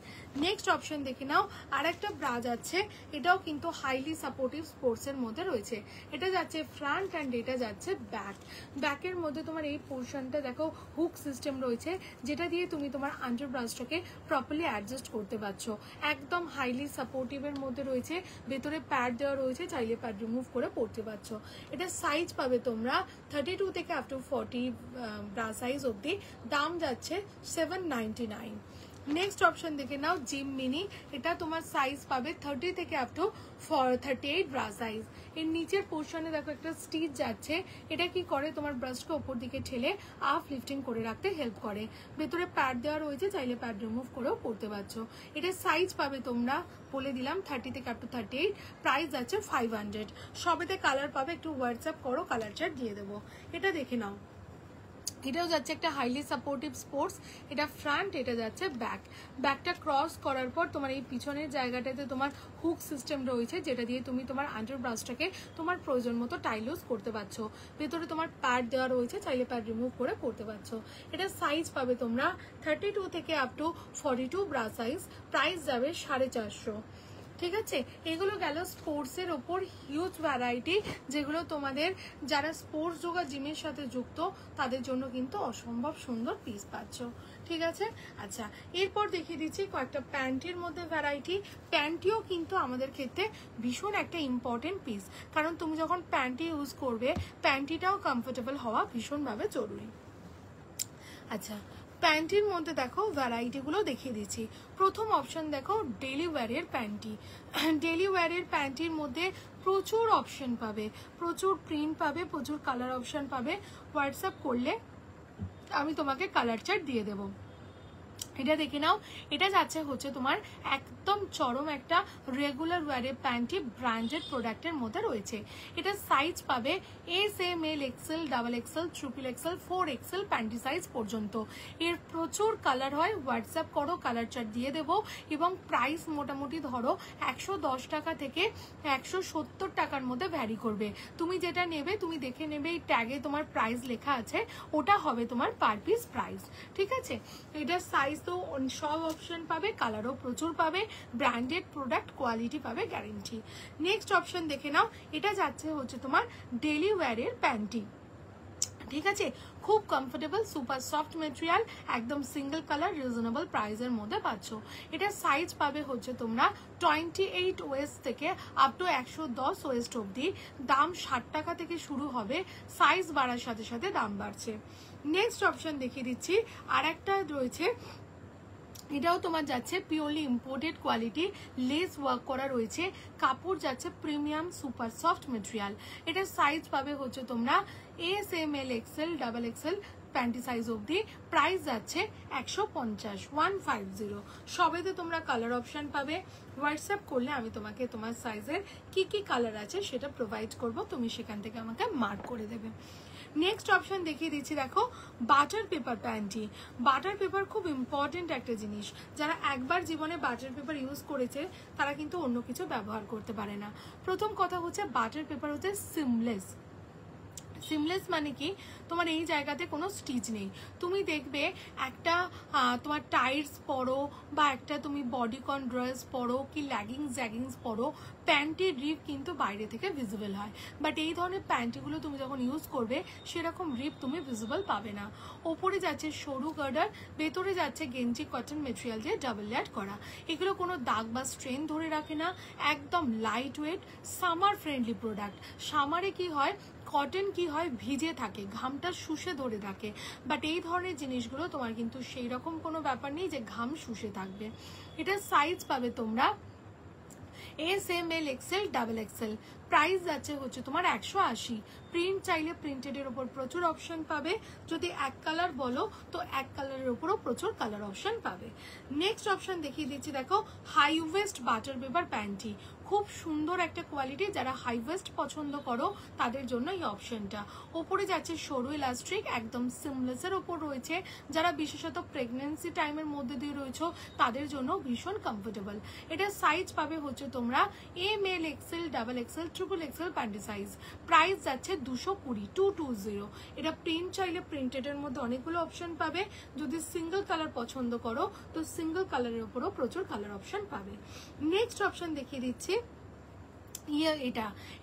S1: নেক্সট অপশন দেখে নাও, আর একটা ব্রা যাচ্ছে, এটাও কিন্তু হাইলি সাপোর্টিভ স্পোর্টস এর মধ্যে রয়েছে। এটা যাচ্ছে ফ্রন্ট অ্যান্ড এটা যাচ্ছে ব্যাক। ব্যাকের মধ্যে তোমার এই পোর্শনটা দেখো হুক সিস্টেম রয়েছে যেটা দিয়ে তুমি তোমার আন্ডার ব্রাশটাকে প্রপারলি অ্যাডজাস্ট করতে পারছো। একদম হাইলি সাপোর্টিভের মধ্যে রয়েছে, ভেতরে প্যাড দেওয়া রয়েছে, চাইলে প্যাড রিমুভ করে পড়তে পারছো। এটা সাইজ পাবে তোমরা 32 থেকে আপ টু 40 ব্রা সাইজ অবধি। দাম যাচ্ছে 799। নেক্সট অপশন দেখে নাও, জিম মিনি। এটা তোমার সাইজ পাবে 30 থেকে আপ টু 38 ব্রা সাইজ। এর নিচের পোর্শনে দেখো একটা স্টিচ যাচ্ছে, এটা কি করে তোমার ব্রাশকে ওপর দিকে ঠেলে আপ লিফটিং করে রাখতে হেল্প করে। ভেতরে প্যাড দেওয়া রয়েছে, চাইলে প্যাড রিমুভ করেও পড়তে পারছো। এটা সাইজ পাবে তোমরা বলে দিলাম 30 থেকে আপ টু 38। প্রাইস যাচ্ছে 500। সবেতে কালার পাবে, একটু হোয়াটসঅ্যাপ করো, কালার চার্ট দিয়ে দেবো। এটা দেখে নাও, এটাও যাচ্ছে একটা হাইলি সাপোর্টিভ স্পোর্টস। এটা ফ্রন্ট, এটা যাচ্ছে ব্যাক। ব্যাকটা ক্রস করার পর তোমার এই পিছনের জায়গাটাতে তোমার হুক সিস্টেম রয়েছে যেটা দিয়ে তুমি তোমার আন্ডার ব্রাশটাকে তোমার প্রয়োজন মতো টাইলুজ করতে পারছো। ভেতরে তোমার প্যাড দেওয়া রয়েছে, চাইলে প্যাড রিমুভ করে পড়তে পারছো। এটা সাইজ পাবে তোমরা 32 থেকে up to 42 bra size. Price যাবে 450। ঠিক আছে, এগুলো গেল স্পোর্টসের ওপর হিউজ ভ্যারাইটি, যেগুলো তোমাদের যারা স্পোর্টস যোগা জিমের সাথে যুক্ত তাদের জন্য কিন্তু অসম্ভব সুন্দর পিস পাচ্ছ। ঠিক আছে, আচ্ছা এরপর দেখিয়ে দিচ্ছি কয়েকটা প্যান্টির মধ্যে ভ্যারাইটি। প্যান্টিও কিন্তু আমাদের ক্ষেত্রে ভীষণ একটা ইম্পর্টেন্ট পিস, কারণ তুমি যখন প্যান্টি ইউজ করবে প্যান্টিটাও কমফোর্টেবল হওয়া ভীষণভাবে জরুরি। আচ্ছা, প্যান্টির মধ্যে দেখো ভ্যারাইটিগুলো দেখিয়ে দিচ্ছি। প্রথম অপশন দেখো ডেলি ওয়্যারের প্যান্টি। ডেলি ওয়্যারের প্যান্টির মধ্যে প্রচুর অপশন পাবে, প্রচুর প্রিন্ট পাবে, প্রচুর কালার অপশন পাবে। হোয়াটসঅ্যাপ করলে আমি তোমাকে কালার চার্ট দিয়ে দেবো। এটা দেখে নাও, এটা যাচ্ছে হচ্ছে তোমার একদম চরম একটা রেগুলার ওয়্যারের প্যান্টি, ব্র্যান্ডেড প্রোডাক্টের মধ্যে রয়েছে। এটা সাইজ পাবে S, M, L, XL, double XL, triple XL, 4 XL panty size পর্যন্ত। এর প্রচুর কালার হয়, হোয়াটসঅ্যাপ করো, কালার চার্ট দিয়ে দেবো। এবং প্রাইস মোটামুটি ধরো 110 টাকা থেকে 170 টাকার মধ্যে ভ্যারি করবে। তুমি যেটা নেবে তুমি দেখে নেবে, এই ট্যাগে তোমার প্রাইস লেখা আছে, ওটা হবে তোমার পার পিস প্রাইস। ঠিক আছে, এটার সাইজ তো সব অপশন পাবে, কালারও প্রচুর পাবে, ব্র্যান্ডেড প্রোডাক্ট, কোয়ালিটি পাবে গ্যারেন্টি। নেক্সট অপশন দেখে নাও, এটা যাচ্ছে হচ্ছে তোমার ডেলি ওয়্যারের প্যান্টি। ঠিক আছে, খুব কমফোর্টেবল, সুপার সফট মেটেরিয়াল, একদম সিঙ্গেল কালার, রিজনেবল প্রাইসের মধ্যে পাচ্ছ। এটা সাইজ পাবে হচ্ছে তোমরা 28 ওয়েস্ট থেকে আপ টু 110 ওয়েস্ট অবধি। দাম 60 টাকা থেকে শুরু হবে, সাইজ বাড়ার সাথে সাথে দাম বাড়ছে। নেক্সট অপশন দেখিয়ে দিচ্ছি, আর একটা রয়েছে, এটাও তোমার যাচ্ছে purely imported quality, lace work করা রয়েছে, কাপড় যাচ্ছে প্রিমিয়াম সুপার সফট মেটেরিয়াল। এটার সাইজ পাবে হচ্ছে তোমরা S, M, L, XL, double XL, panty size অবধি প্রাইস যাচ্ছে 150, 150। সবেতে তোমরা কালার অপশন পাবে। হোয়াটসঅ্যাপ করলে আমি তোমাকে তোমার সাইজের কি কি কালার আছে সেটা প্রোভাইড করব, তুমি সেখান থেকে আমাকে মার্ক করে দেবে। নেক্সট অপশন দেখিয়ে দিচ্ছি, দেখো butter paper panty. Butter paper খুব ইম্পর্টেন্ট একটা জিনিস, যারা একবার জীবনে বাটার পেপার ইউজ করেছে তারা কিন্তু অন্য কিছু ব্যবহার করতে পারে না। প্রথম কথা হচ্ছে বাটার পেপার হচ্ছে সিমলেস। সিমলেস মানে কি, তোমার এই জায়গাতে কোনো স্টিচ নেই। তুমি দেখবে একটা তোমার টাইটস পরো বা একটা তুমি বডিকন ড্রেস পরো কি জ্যাগিংস পরো, প্যান্টের রিপ কিন্তু বাইরে থেকে ভিজিবল হয়। বাট এই ধরনের প্যান্টিগুলো তুমি যখন ইউজ করবে সেরকম রিপ তুমি ভিজিবল পাবে না। ওপরে যাচ্ছে সরু গার্ডার, ভেতরে যাচ্ছে গেঞ্জি কটন মেটেরিয়াল দিয়ে ডাবল লেয়ার করা। এগুলো কোনো দাগ বা স্ট্রেন ধরে রাখে না, একদম light weight, summer friendly product. সামারে কি হয়, কটন কি হয়, ভিজে থাকে, ঘামটা শুষে ধরে থাকে। বাট এই ধরনের জিনিসগুলো তোমার কিন্তু সেই রকম কোনো ব্যাপার নেই যে ঘাম শুষে থাকবে। এটা সাইজ পাবে তোমরা S, M, L, XL, double XL. Price যাচ্ছে হচ্ছে তোমার 180। প্রিন্ট চাইলে প্রিন্টেডের উপর প্রচুর অপশন পাবে। যদি এক কালার বলো তো এক কালারের উপরও প্রচুর কালার অপশন পাবে। নেক্সট অপশন দেখিয়ে দিচ্ছি, দেখো high waist butter paper panty. খুব সুন্দর একটা কোয়ালিটি, যারা হাই ওয়েস্ট পছন্দ করো তাদের জন্য এই অপশনটা। ওপরে যাচ্ছে সরু ইলাস্ট্রিক, একদম সিমলেসের ওপর রয়েছে। যারা বিশেষত প্রেগনেন্সি টাইমের মধ্যে দিয়ে রয়েছে তাদের জন্য ভীষণ কমফোর্টেবল। এটা সাইজ পাবে হচ্ছে তোমরা M, L, XL, double XL, triple XL panty size. Price যাচ্ছে 220, 220। এটা প্রিন্ট চাইলে প্রিন্টেডের মধ্যে অনেকগুলো অপশন পাবে। যদি সিঙ্গেল কালার পছন্দ করো তো সিঙ্গেল কালারের উপরও প্রচুর কালার অপশন পাবে। নেক্সট অপশন দেখিয়ে দিচ্ছি,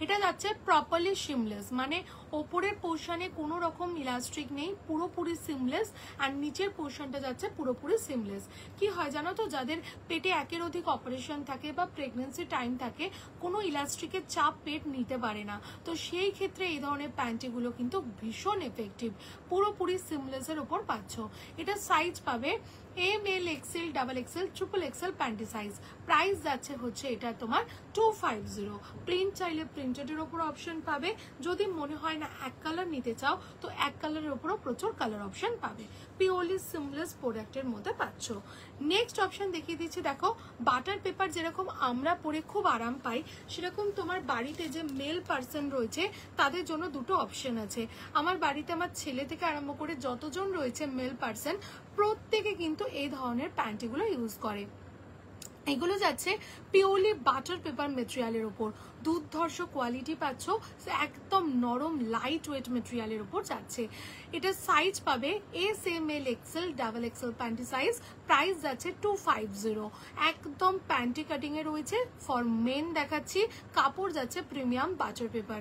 S1: এটা যাচ্ছে প্রপারলি সিমলেস, মানে ওপরের পোর্শনে কোনো রকম ইলাস্ট্রিক নেই, পুরোপুরি সিমলেস। আর নিচের পোর্শনটা যাচ্ছে পুরোপুরি সিমলেস। কি হয় জানো তো, যাদের পেটে একের অধিক অপারেশন থাকে বা প্রেগনেন্সি টাইম থাকে, কোনো ইলাস্ট্রিকের চাপ পেট নিতে পারে না, তো সেই ক্ষেত্রে এই ধরনের প্যান্টিগুলো কিন্তু ভীষণ এফেক্টিভ। পুরোপুরি সিমলেসের ওপর পাচ্ছ। এটা সাইজ পাবে M, L, XL, double XL, triple XL panty size. Price যাচ্ছে হচ্ছে এটা তোমার 250। প্রিন্ট চাইলে প্রিন্টেডের ওপর অপশন পাবে। যদি মনে হয় না এক কালার নিতে চাও তো এক কালারের ওপরও প্রচুর কালার অপশন পাবে। পিওরলি সিমলেস প্রোডাক্টের মধ্যে পাচ্ছ। নেক্সট অপশন দেখিয়ে দিচ্ছি, দেখো বাটার পেপার যেরকম আমরা পরে খুব আরাম পাই, সেরকম তোমার বাড়িতে যে মেল পার্সন রয়েছে তাদের জন্য দুটো অপশন আছে। আমার বাড়িতে আমার ছেলে থেকে আরম্ভ করে যতজন রয়েছে মেল পার্সন, প্রত্যেকে কিন্তু এই ধরনের প্যান্টিগুলো ইউজ করে। এগুলো যাচ্ছে পিওরলি বাটার পেপার মেটেরিয়ালের উপর, দুর্ধর্ষ কোয়ালিটি পাচ্ছ, একদম নরম লাইট ওয়েট মেটেরিয়ালের উপর যাচ্ছে। এটা সাইজ পাবে S, M, L, XL, double XL panty size. Price যাচ্ছে 250। একদম প্যান্টি কাটিং এ রয়েছে। ফর মেন দেখাচ্ছি, কাপড় যাচ্ছে প্রিমিয়াম বাটার পেপার।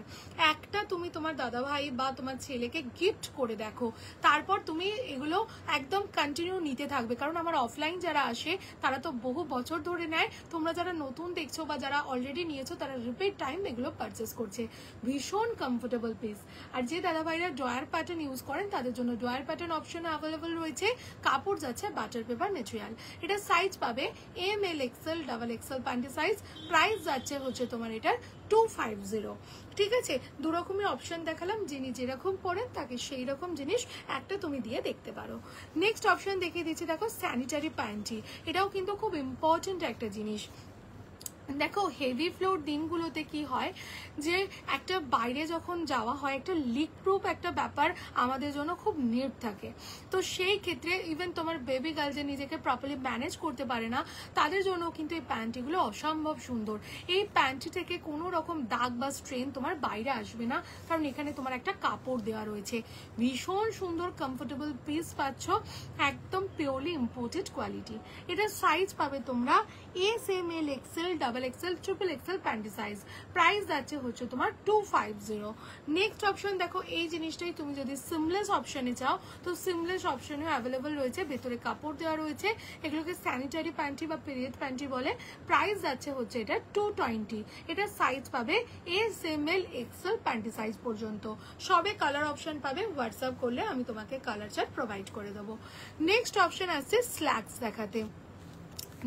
S1: একটা তুমি তোমার দাদা ভাই বা তোমার ছেলেকে গিফট করে দেখো, তারপর তুমি এগুলো একদম কন্টিনিউ নিতে থাকবে। কারণ আমার অফলাইন যারা আসে তারা তো বহু বছর ধরে নেয়। তোমরা যারা নতুন দেখছো বা যারা অলরেডি নিয়েছো তারা রিপিট টাইম এগুলো পারচেস করছে। ভীষণ কমফোর্টেবল পিস। আর যে দাদা ভাইরা ড্রয়ার প্যাটার্ন ইউজ করেন তাদের জন্য ড্রয়ার প্যাটার্ন অপশন অ্যাভেলেবল রয়েছে। কাপড় যাচ্ছে বাটার পেপার মেটেরিয়াল। এটা সাইজ পাবে M, L, XL, double XL panty size. Price যাচ্ছে হচ্ছে তোমার এটার 250। ঠিক আছে, দুরকমই অপশন দেখালাম, যিনি যেরকম পড়েন তাকে সেই রকম জিনিস একটা তুমি দিয়ে দেখতে পারো। নেক্সট অপশন দেখিয়ে দিচ্ছি, দেখো স্যানিটারি প্যান্টি। এটাও কিন্তু খুব ইম্পর্টেন্ট একটা জিনিস। দেখো হেভি ফ্লোর দিনগুলোতে কি হয় যে একটা বাইরে যখন যাওয়া হয় একটা লিক প্রুফ একটা ব্যাপার আমাদের জন্য খুব নিড থাকে। তো সেই ক্ষেত্রে ইভেন তোমার বেবি গার্ল যে নিজেকে প্রপারলি ম্যানেজ করতে পারে না তাদের জন্য কিন্তু এই প্যান্টিগুলো অসম্ভব সুন্দর। এই প্যান্টি থেকে কোনো রকম দাগ বা স্ট্রেন তোমার বাইরে আসবে না, কারণ এখানে তোমার একটা কাপড় দেওয়া রয়েছে। ভীষণ সুন্দর কমফোর্টেবল পিস পাচ্ছ, একদম পিওরলি ইম্পোর্টেড কোয়ালিটি। এটা সাইজ পাবে তোমরা S, M, L, XL, double XL, triple XL panty size. Price যাচ্ছে হচ্ছে তোমার 250। নেক্সট অপশন দেখো, এই জিনিসটাই তুমি যদি সিমলেস অপশনে চাও তো সিমলেস অপশনে অ্যাভেলেবল রয়েছে, ভেতরে কাপড় দেওয়া রয়েছে। এগুলোকে স্যানিটারি প্যান্টি বা পিরিয়ড প্যান্টি বলে। প্রাইস যাচ্ছে হচ্ছে এটা 220। এটা সাইজ পাবে S, M, L, Excel panty size পর্যন্ত। সবে কালার অপশন পাবে, হোয়াটসঅ্যাপ করলে আমি তোমাকে কালার চার্ট প্রোভাইড করে দেবো। নেক্সট অপশন আসছে স্ল্যাক্স দেখাতে।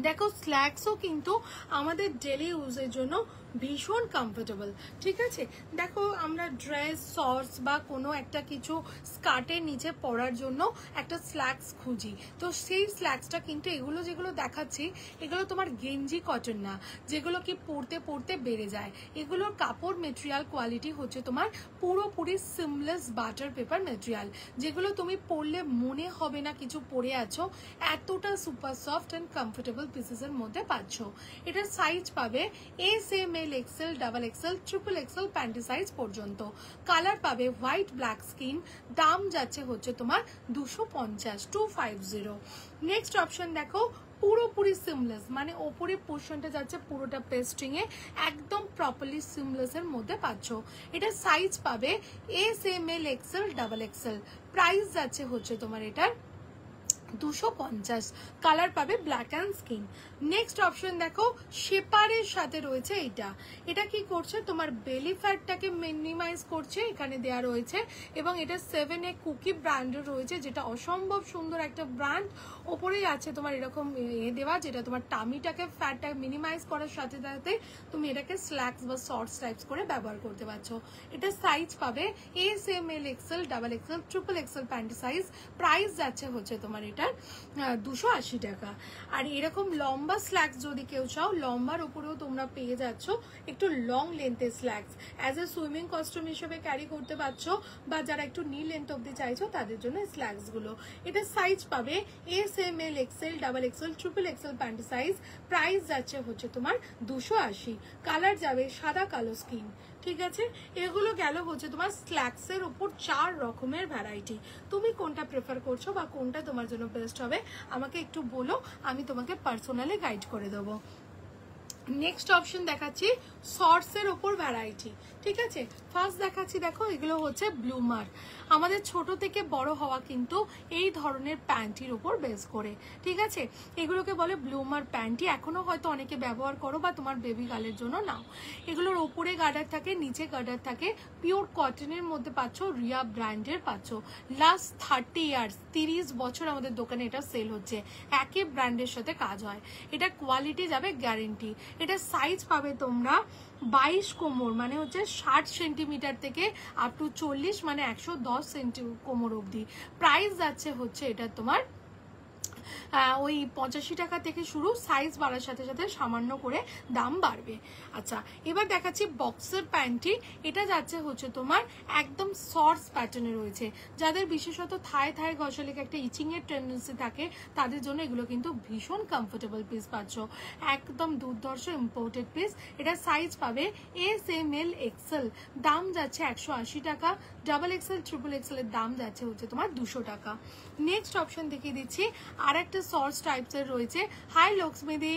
S1: দেখো স্ল্যাক্সও কিন্তু আমাদের ডেলি ইউজের জন্য ভীষণ কমফোর্টেবল। ঠিক আছে, দেখো আমরা ড্রেস শর্টস বা কোনো একটা কিছু স্কার্টের নিচে পরার জন্য একটা স্ল্যাক্স খুঁজি, তো সেই স্ল্যাক্সটা কিন্তু এগুলো যেগুলো দেখাচ্ছি এগুলো তোমার গেঞ্জি কটন না, যেগুলো কি পরতে পরতে বেড়ে যায়। এগুলোর কাপড় মেটেরিয়াল কোয়ালিটি হচ্ছে তোমার পুরোপুরি সিমলেস বাটার পেপার মেটেরিয়াল, যেগুলো তুমি পরলে মনে হবে না কিছু পরে আছো, এতটা সুপার সফট অ্যান্ড কমফোর্টেবল পিসেসের মধ্যে পাচ্ছ। এটার সাইজ পাবে S M L XL double XL triple XL panty size পর্যন্ত। কালার পাবে হোয়াইট ব্ল্যাক স্কিন। দাম যাচ্ছে হচ্ছে তোমার 250 250। নেক্সট অপশন দেখো, পুরোপুরি সিমলেস, মানে ওপরে পোর্শনটা যাচ্ছে পুরোটা পেস্টিং এ, একদম প্রপারলি সিমলেস এর মধ্যে পাচ্ছ। এটা সাইজ পাবে S M L XL double XL. Price যাচ্ছে হচ্ছে তোমার এটার 250। কালার পাবে black and skin. Next option দেখো, শেপারের সাথে রয়েছে এটা। এটা কি করছে, তোমার বেলি ফ্যাটটাকে মিনিমাইজ করছে, এখানে দেয়া রয়েছে। এবং এটা 7A কুকি ব্র্যান্ডের রয়েছে, যেটা অসম্ভব সুন্দর একটা ব্র্যান্ড। ওপরেই আছে তোমার এরকম দেওয়া, যেটা তোমার টামিটাকে ফ্যাটটাকে মিনিমাইজ করার সাথে সাথে তুমি এটাকে স্ল্যাক্স বা শর্টস টাইপস করে ব্যবহার করতে পারছো। এটা সাইজ পাবে S M L XL double XL triple XL panty size. Price যাচ্ছে হচ্ছে তোমার এটা 280 টাকা। আর এরকম লম্বা স্ল্যাক্স যদি কেউ চাও, লম্বার উপরেও তোমরা পেয়ে যাচ্ছ একটু লং লেন্থের slacks, as a swimming costume হিসেবে ক্যারি করতে পারছো, বা যারা একটু নি লেন্থ অব্দি চাইছো তাদের জন্য স্ল্যাক্স গুলো। এটা সাইজ পাবে S M L XL double XL triple XL panty size. Price যাচ্ছে হচ্ছে তোমার 280। কালার যাবে সাদা কালো স্কিন। ঠিক আছে, এগুলো গেল হচ্ছে তোমার স্ল্যাক্সের উপর 4 রকমের ভ্যারাইটি। তুমি কোনটা প্রেফার করছো বা কোনটা তোমার জন্য বেস্ট হবে আমাকে একটু বলো, আমি তোমাকে পার্সোনালি গাইড করে দেবো। নেক্সট অপশন দেখাচ্ছি শর্টস এর উপর ভ্যারাইটি। ঠিক আছে, ফার্স্ট দেখাচ্ছি, দেখো এগুলো হচ্ছে ব্লুমার। আমাদের ছোট থেকে বড় হওয়া কিন্তু এই ধরনের প্যান্টির উপর বেস করে। ঠিক আছে, এগুলোকে বলে ব্লুমার প্যান্টি। এখনো হয়তো অনেকে ব্যবহার করো বা তোমার বেবি গার্লের জন্য নাও। এগুলোর ওপরে গার্ডার থাকে, নিচে গার্ডার থাকে, পিওর কটনের মধ্যে পাচ্ছ, রিয়া ব্র্যান্ডের পাচ্ছ। লাস্ট 30 ইয়ার্স 30 বছর আমাদের দোকানে এটা সেল হচ্ছে, একই ব্র্যান্ডের সাথে কাজ হয়। এটা কোয়ালিটি যাবে গ্যারেন্টি। এটা সাইজ পাবে তোমরা 22 কোমর, মানে হচ্ছে 60 সেন্টিমিটার থেকে আপ টু 40 মানে 110 কোমর অবধি। প্রাইস যাচ্ছে হচ্ছে এটা তোমার ওই 85 টাকা থেকে শুরু, সাইজ বাড়ার সাথে সাথে সামান্য করে দাম বাড়বে। আচ্ছা, এবার দেখাচ্ছি বক্সার প্যান্টি। এটা যাচ্ছে হচ্ছে তোমার একদম শর্টস প্যাটার্নে রয়েছে। যাদের বিশেষত থায় থায় ঘষালে একটা ইচিং এর টেন্ডেন্সি থাকে তাদের জন্য এগুলো কিন্তু ভীষণ কমফোর্টেবল পিস পাচ্ছ, একদম দুর্ধর্ষ ইম্পোর্টেড পিস। এটা সাইজ পাবে এস এম এল এক্সেল। দাম যাচ্ছে 180 টাকা। ডাবল এক্সেল ট্রিপল এক্সেল এর দাম যাচ্ছে হচ্ছে তোমার 200 টাকা। নেক্সট অপশন দেখিয়ে দিচ্ছি, আর একটা শর্টস টাইপস এর রয়েছে। হাই লক্ষ্মীদি,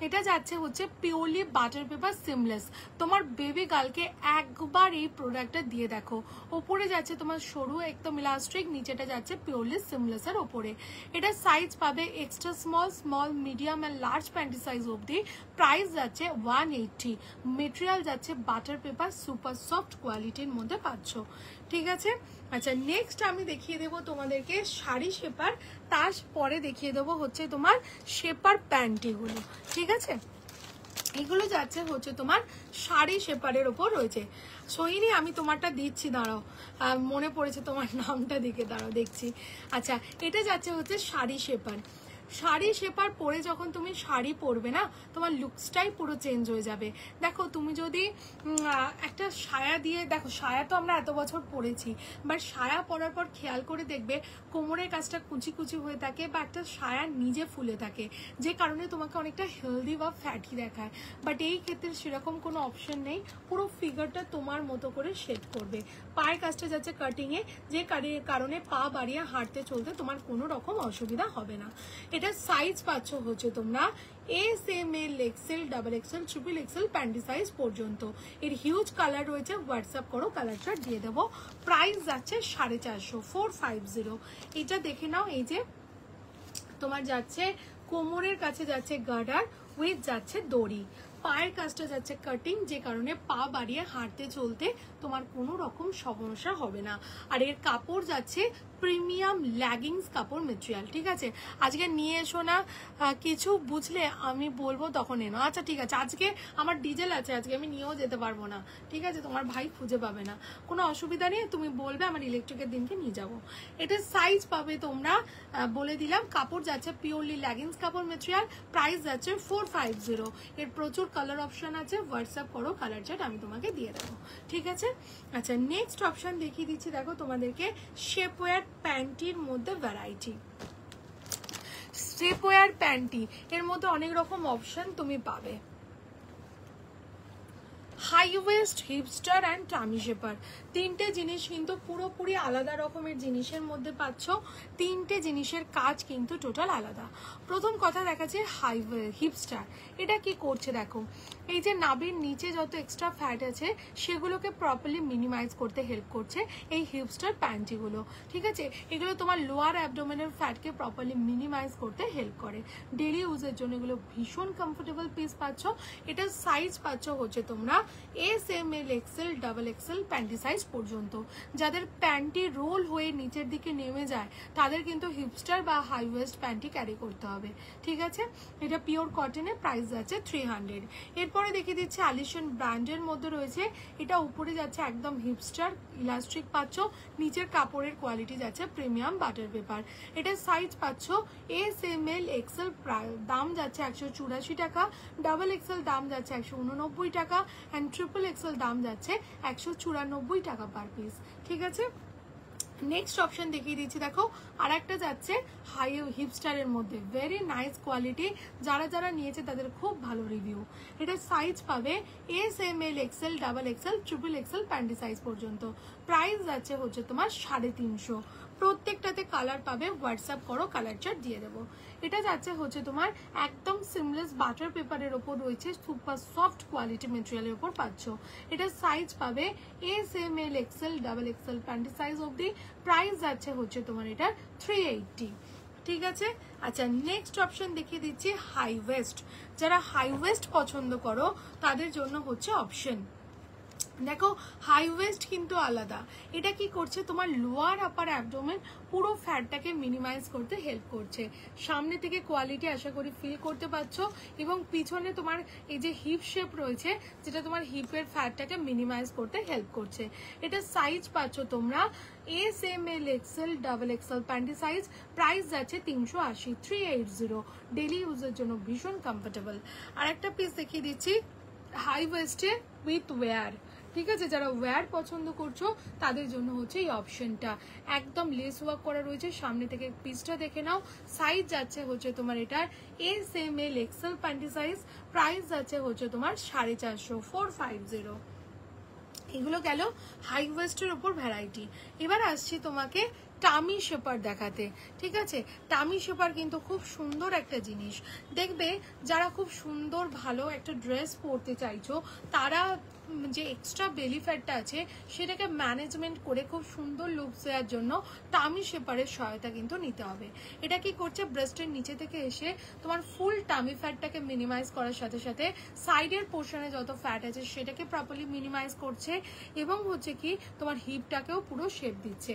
S1: এটা যাচ্ছে হচ্ছে পিওরলি বাটার পেপার সিমলেস। তোমার বেবি গার্লকে একবার এই প্রোডাক্টটা দিয়ে দেখো। ওপরে যাচ্ছে তোমার সরু একদম ইলাস্ট্রিক, নিচেটা যাচ্ছে পিওরলি সিমলেস এর ওপরে। এটা সাইজ পাবে extra small, small, medium and large panty size অবধি। প্রাইস যাচ্ছে 180। মেটেরিয়াল যাচ্ছে বাটার পেপার, সুপার সফট কোয়ালিটির মধ্যে পাচ্ছ। ঠিক আছে, আচ্ছা নেক্সট আমি দেখিয়ে দেবো তোমাদেরকে শাড়ি শেপার, তারপরে দেখিয়ে দেবো হচ্ছে তোমার শেপার প্যান্টিগুলো। ঠিক আছে, এগুলো যাচ্ছে হচ্ছে তোমার শাড়ি শেপারের ওপর রয়েছে। সোহিনী আমি তোমারটা দিচ্ছি, দাঁড়াও, মনে পড়েছে তোমার নামটা দিকে, দাঁড়াও দেখছি। আচ্ছা, এটা যাচ্ছে হচ্ছে শাড়ি শেপার। শাড়ি শেপার পরে যখন তুমি শাড়ি পরবে না, তোমার লুকসটাই পুরো চেঞ্জ হয়ে যাবে। দেখো তুমি যদি একটা সায়া দিয়ে, দেখো সায়া তো আমরা এত বছর পরেছি, বাট সায়া পরার পর খেয়াল করে দেখবে কোমরের কাছটা কুচি কুচি হয়ে থাকে, বা একটা সায়া নিজে ফুলে থাকে, যে কারণে তোমাকে অনেকটা হেলদি বা ফ্যাটি দেখায়। বাট এই ক্ষেত্রে সেরকম কোনো অপশন নেই, পুরো ফিগারটা তোমার মতো করে শেড করবে। পায়ের কাছটা যাচ্ছে কাটিংয়ে, যে কারণে পা বাড়িয়ে হাঁটতে চলতে তোমার কোনো রকম অসুবিধা হবে না। এটা সাইজ পাচ্ছ হচ্ছে তোমরা S M L XL double XL triple XL panty size পর্যন্ত। এর হিউজ কালার রয়েছে, হোয়াটসঅ্যাপ করো, কালার চার্ট দিয়ে দেবো। প্রাইস যাচ্ছে 450, 450। এটা দেখে নাও, এই যে তোমার যাচ্ছে কোমরের কাছে যাচ্ছে গার্ডার, উইথ যাচ্ছে দড়ি, পায়ের কাছটা যাচ্ছে কাটিং, যে কারণে পা বাড়িয়ে হাঁটতে চলতে তোমার কোনো রকম সমস্যা হবে না। আর এর কাপড় যাচ্ছে প্রিমিয়াম লেগিংস কাপড় মেটেরিয়াল, ঠিক আছে? আজকে নিয়ে এসো না, কিছু বুঝলে আমি বলবো তখন এনো। আচ্ছা ঠিক আছে, আজকে আমার ডিজেল আছে, আজকে আমি নিয়েও যেতে পারবো না, ঠিক আছে? তোমার ভাই খুঁজে পাবে না, কোনো অসুবিধা নেই, তুমি বলবে আমার ইলেকট্রিকের দিনকে নিয়ে যাবো। এটার সাইজ পাবে তোমরা বলে দিলাম। কাপড় যাচ্ছে পিওরলি লেগিংস কাপড় মেটেরিয়াল, প্রাইস যাচ্ছে 450। এর প্রচুর কালার অপশন আছে, হোয়াটসঅ্যাপ করো, কালার চার্ট আমি তোমাকে দিয়ে দেবো, ঠিক আছে? আচ্ছা নেক্সট অপশন দেখিয়ে দিচ্ছি, দেখো তোমাদেরকে শেপওয়্যার প্যান্টির মধ্যে ভ্যারাইটি। শেপওয়্যার প্যান্টি এর মধ্যে অনেক রকম অপশন তুমি পাবে। High waist, hipster and tummy shaper, তিনটে জিনিস কিন্তু পুরোপুরি আলাদা রকমের জিনিসের মধ্যে পাচ্ছ। তিনটে জিনিসের কাজ কিন্তু টোটাল আলাদা। প্রথম কথা দেখাচ্ছে হাই হিপস্টার। এটা কি করছে দেখো, এই যে নাভির নিচে যত এক্সট্রা ফ্যাট আছে সেগুলোকে প্রপারলি মিনিমাইজ করতে হেল্প করছে এই হিপস্টার প্যান্টিগুলো, ঠিক আছে? এগুলো তোমার লোয়ার অ্যাবডোমেনের ফ্যাটকে প্রপারলি মিনিমাইজ করতে হেল্প করে। ডেলি ইউজের জন্য এগুলো ভীষণ কমফোর্টেবল পিস পাচ্ছ। এটার সাইজ পাচ্ছ হচ্ছে তোমরা S, M, L, XL, double XL panty size পর্যন্ত। যাদের প্যান্টি রোল হয়ে নিচের দিকে নেমে যায় তাদের কিন্তু হিপস্টার বা হাই ওয়েস্ট প্যান্টি ক্যারি করতে হবে, ঠিক আছে? এটা পিওর কটনের, প্রাইস যাচ্ছে 300। এরপরে দেখিয়ে দিচ্ছে অ্যালিশন ব্র্যান্ডের মধ্যে রয়েছে। এটা উপরে যাচ্ছে একদম হিপস্টার ইলাস্ট্রিক পাচ্ছ, নিচের কাপড়ের কোয়ালিটি যাচ্ছে প্রিমিয়াম বাটার পেপার। এটার সাইজ পাচ্ছ এস, এম, এল, এক্সেল, দাম যাচ্ছে 184 টাকা, ডাবল এক্সেল দাম যাচ্ছে 189 টাকা, অ্যান্ড ট্রিপল এক্সেল দাম যাচ্ছে 194 টাকা পার পিস, ঠিক আছে? নেক্সট অপশন দেখিয়ে দিচ্ছি, দেখো আর একটা যাচ্ছে হাই হিপস্টারের মধ্যে, ভেরি নাইস কোয়ালিটি, যারা যারা নিয়েছে তাদের খুব ভালো রিভিউ। এটা সাইজ পাবে S, M, L, XL, double XL, triple XL panty size পর্যন্ত। প্রাইস যাচ্ছে হচ্ছে তোমার 350। প্রত্যেকটাতে কালার পাবে, হোয়াটসঅ্যাপ করো, কালার চার্ট দিয়ে দেবো। এটা যাচ্ছে হচ্ছে তোমার একদম সিমলেস বাটার পেপারের ওপর রয়েছে, সুপার সফট কোয়ালিটি মেটেরিয়ালের ওপর পাচ্ছ। এটা সাইজ পাবে S, M, L, XL, double XL panty size অবধি। প্রাইস যাচ্ছে হচ্ছে তোমার এটা 380, ঠিক আছে? আচ্ছা নেক্সট অপশন দেখিয়ে দিচ্ছি হাই ওয়েস্ট। যারা হাই ওয়েস্ট পছন্দ করো তাদের জন্য হচ্ছে অপশন। দেখো হাই ওয়েস্ট কিন্তু আলাদা। এটা কি করছে, তোমার লোয়ার আপার অ্যাবডোমেন পুরো ফ্যাটটাকে মিনিমাইজ করতে হেল্প করছে। সামনে থেকে কোয়ালিটি আশা করি ফিল করতে পারছো, এবং পিছনে তোমার এই যে হিপ শেপ রয়েছে যেটা তোমার হিপের ফ্যাটটাকে মিনিমাইজ করতে হেল্প করছে। এটা সাইজ পাচ্ছ তোমরা S, M, L, XL, double XL panty size. Price যাচ্ছে 380, 380। ডেলি ইউজের জন্য ভীষণ কমফোর্টেবল। আর একটা পিস দেখিয়ে দিচ্ছি হাই ওয়েস্টে উইথ ওয়্যার, ঠিক আছে? যারা ওয়্যার পছন্দ করছো তাদের জন্য হচ্ছে এই অপশনটা। একদম লেস ওয়ার্ক করা রয়েছে, সামনে থেকে পিসটা দেখে নাও। সাইজ যাচ্ছে হচ্ছে তোমার এটার S, M, L, Excel panty size. Price যাচ্ছে হচ্ছে তোমার 450, 450। এগুলো গেল হাই ওয়েস্টের উপর ভ্যারাইটি। এবার আসছি তোমাকে টামি শেপার দেখাতে, ঠিক আছে? টামি শেপার কিন্তু খুব সুন্দর একটা জিনিস। দেখবে যারা খুব সুন্দর ভালো একটা ড্রেস পরতে চাইছো তারা যে এক্সট্রা বেলি ফ্যাটটা আছে সেটাকে ম্যানেজমেন্ট করে খুব সুন্দর লুকস দেওয়ার জন্য টামি শেপারের সহায়তা কিন্তু নিতে হবে। এটা কি করছে, ব্রেস্টের নিচে থেকে এসে তোমার ফুল টামি ফ্যাটটাকে মিনিমাইজ করার সাথে সাথে সাইডের পোর্শনে যত ফ্যাট আছে সেটাকে প্রপারলি মিনিমাইজ করছে, এবং হচ্ছে কি তোমার হিপটাকেও পুরো শেপ দিচ্ছে।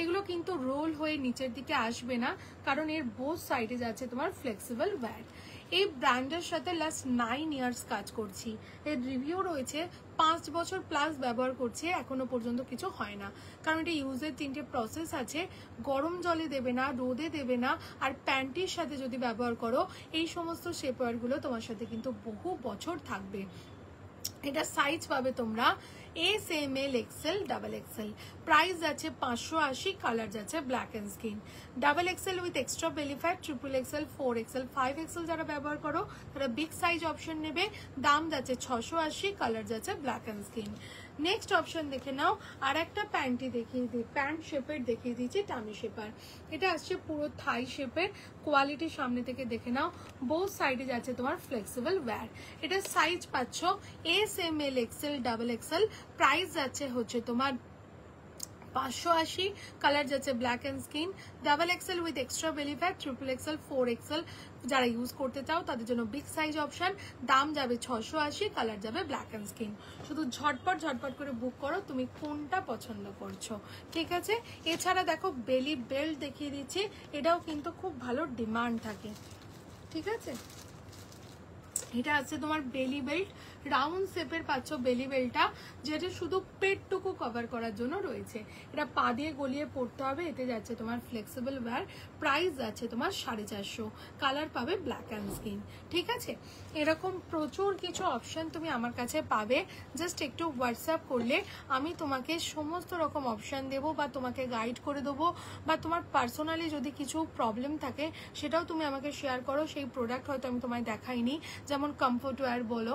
S1: এগুলো কিন্তু রোল হয়ে নিচের দিকে আসবে না, কারণ এর বোথ সাইডে যাচ্ছে তোমার ফ্লেক্সিবল ওয়্যার। এই ব্র্যান্ডের সাথে লাস্ট 9 ইয়ার্স কাজ করছি। এর রিভিউ রয়েছে 5 বছর প্লাস ব্যবহার করছে, এখনো পর্যন্ত কিছু হয় না। কারণ এটা ইউজের 3টে প্রসেস আছে, গরম জলে দেবে না, রোদে দেবে না, আর প্যান্টির সাথে যদি ব্যবহার করো এই সমস্ত শেপওয়্যারগুলো তোমার সাথে কিন্তু বহু বছর থাকবে। এটা সাইজ পাবে তোমরা S, M, L, XL, double XL. Price যাচ্ছে 580, কালার যাচ্ছে black and skin. Double XL with extra belly fat, triple XL, 4 XL, 5 XL যারা ব্যবহার করো তারা বিগ সাইজ অপশন নেবে। দাম যাচ্ছে 680, কালার যাচ্ছে black and skin. Next option দেখে নাও, আর একটা প্যান্টি দেখিয়ে দিই, প্যান্ট শেপের দেখিয়ে দিচ্ছি টামি শেপার। এটা আসছে পুরো থাই শেপের, কোয়ালিটি সামনে থেকে দেখে নাও, বোথ সাইডে যাচ্ছে তোমার ফ্লেক্সিবল ওয়্যার। এটা সাইজ পাচ্ছ S, M, L, XL, double XL. Price যাচ্ছে হচ্ছে তোমার 580 কালার যাচ্ছে black and skin, double XL with extra belly fat, triple XL, 4 XL যারা ইউজ করতে চাও তাদের জন্য বিগ সাইজ অপশন। দাম যাবে 680, কালার যাবে ব্ল্যাক এন্ড স্কিন। শুধু ঝটপট ঝটপট করে বুক করো তুমি কোনটা পছন্দ করছো, ঠিক আছে। এছাড়া দেখো বেলি বেল্ট দেখিয়ে দিচ্ছি, এটাও কিন্তু খুব ভালো ডিমান্ড থাকে, ঠিক আছে। এটা আছে তোমার বেলি বেল্ট, রাউন্ড শেপের পাচ্ছ বেলি বেল্টটা, যেটা শুধু পেটটুকু কভার করার জন্য রয়েছে। এটা পা দিয়ে গলিয়ে পড়তে হবে, এতে যাচ্ছে তোমার ফ্লেক্সিবল ওয়্যার। প্রাইস যাচ্ছে তোমার 450, কালার পাবে ব্ল্যাক অ্যান্ড স্কিন, ঠিক আছে। এরকম প্রচুর কিছু অপশন তুমি আমার কাছে পাবে, জাস্ট একটু হোয়াটসঅ্যাপ করলে আমি তোমাকে সমস্ত রকম অপশন দেবো বা তোমাকে গাইড করে দেবো, বা তোমার পার্সোনালি যদি কিছু প্রবলেম থাকে সেটাও তুমি আমাকে শেয়ার করো। সেই প্রোডাক্ট হয়তো আমি তোমায় দেখাইনি, যেমন কমফোর্ট ওয়্যার বলো,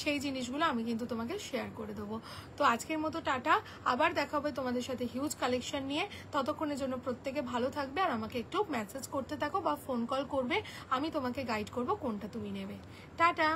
S1: সেই জিনিসগুলো আমি কিন্তু তোমাকে শেয়ার করে দেবো। তো আজকের মতো টাটা, আবার দেখা হবে তোমাদের সাথে হিউজ কালেকশন নিয়ে। ততক্ষণের জন্য প্রত্যেকে ভালো থাকবে, আর আমাকে একটু মেসেজ করতে থাকো বা ফোন কল করবে, আমি তোমাকে গাইড করব কোনটা তুমি নেবে। টাটা।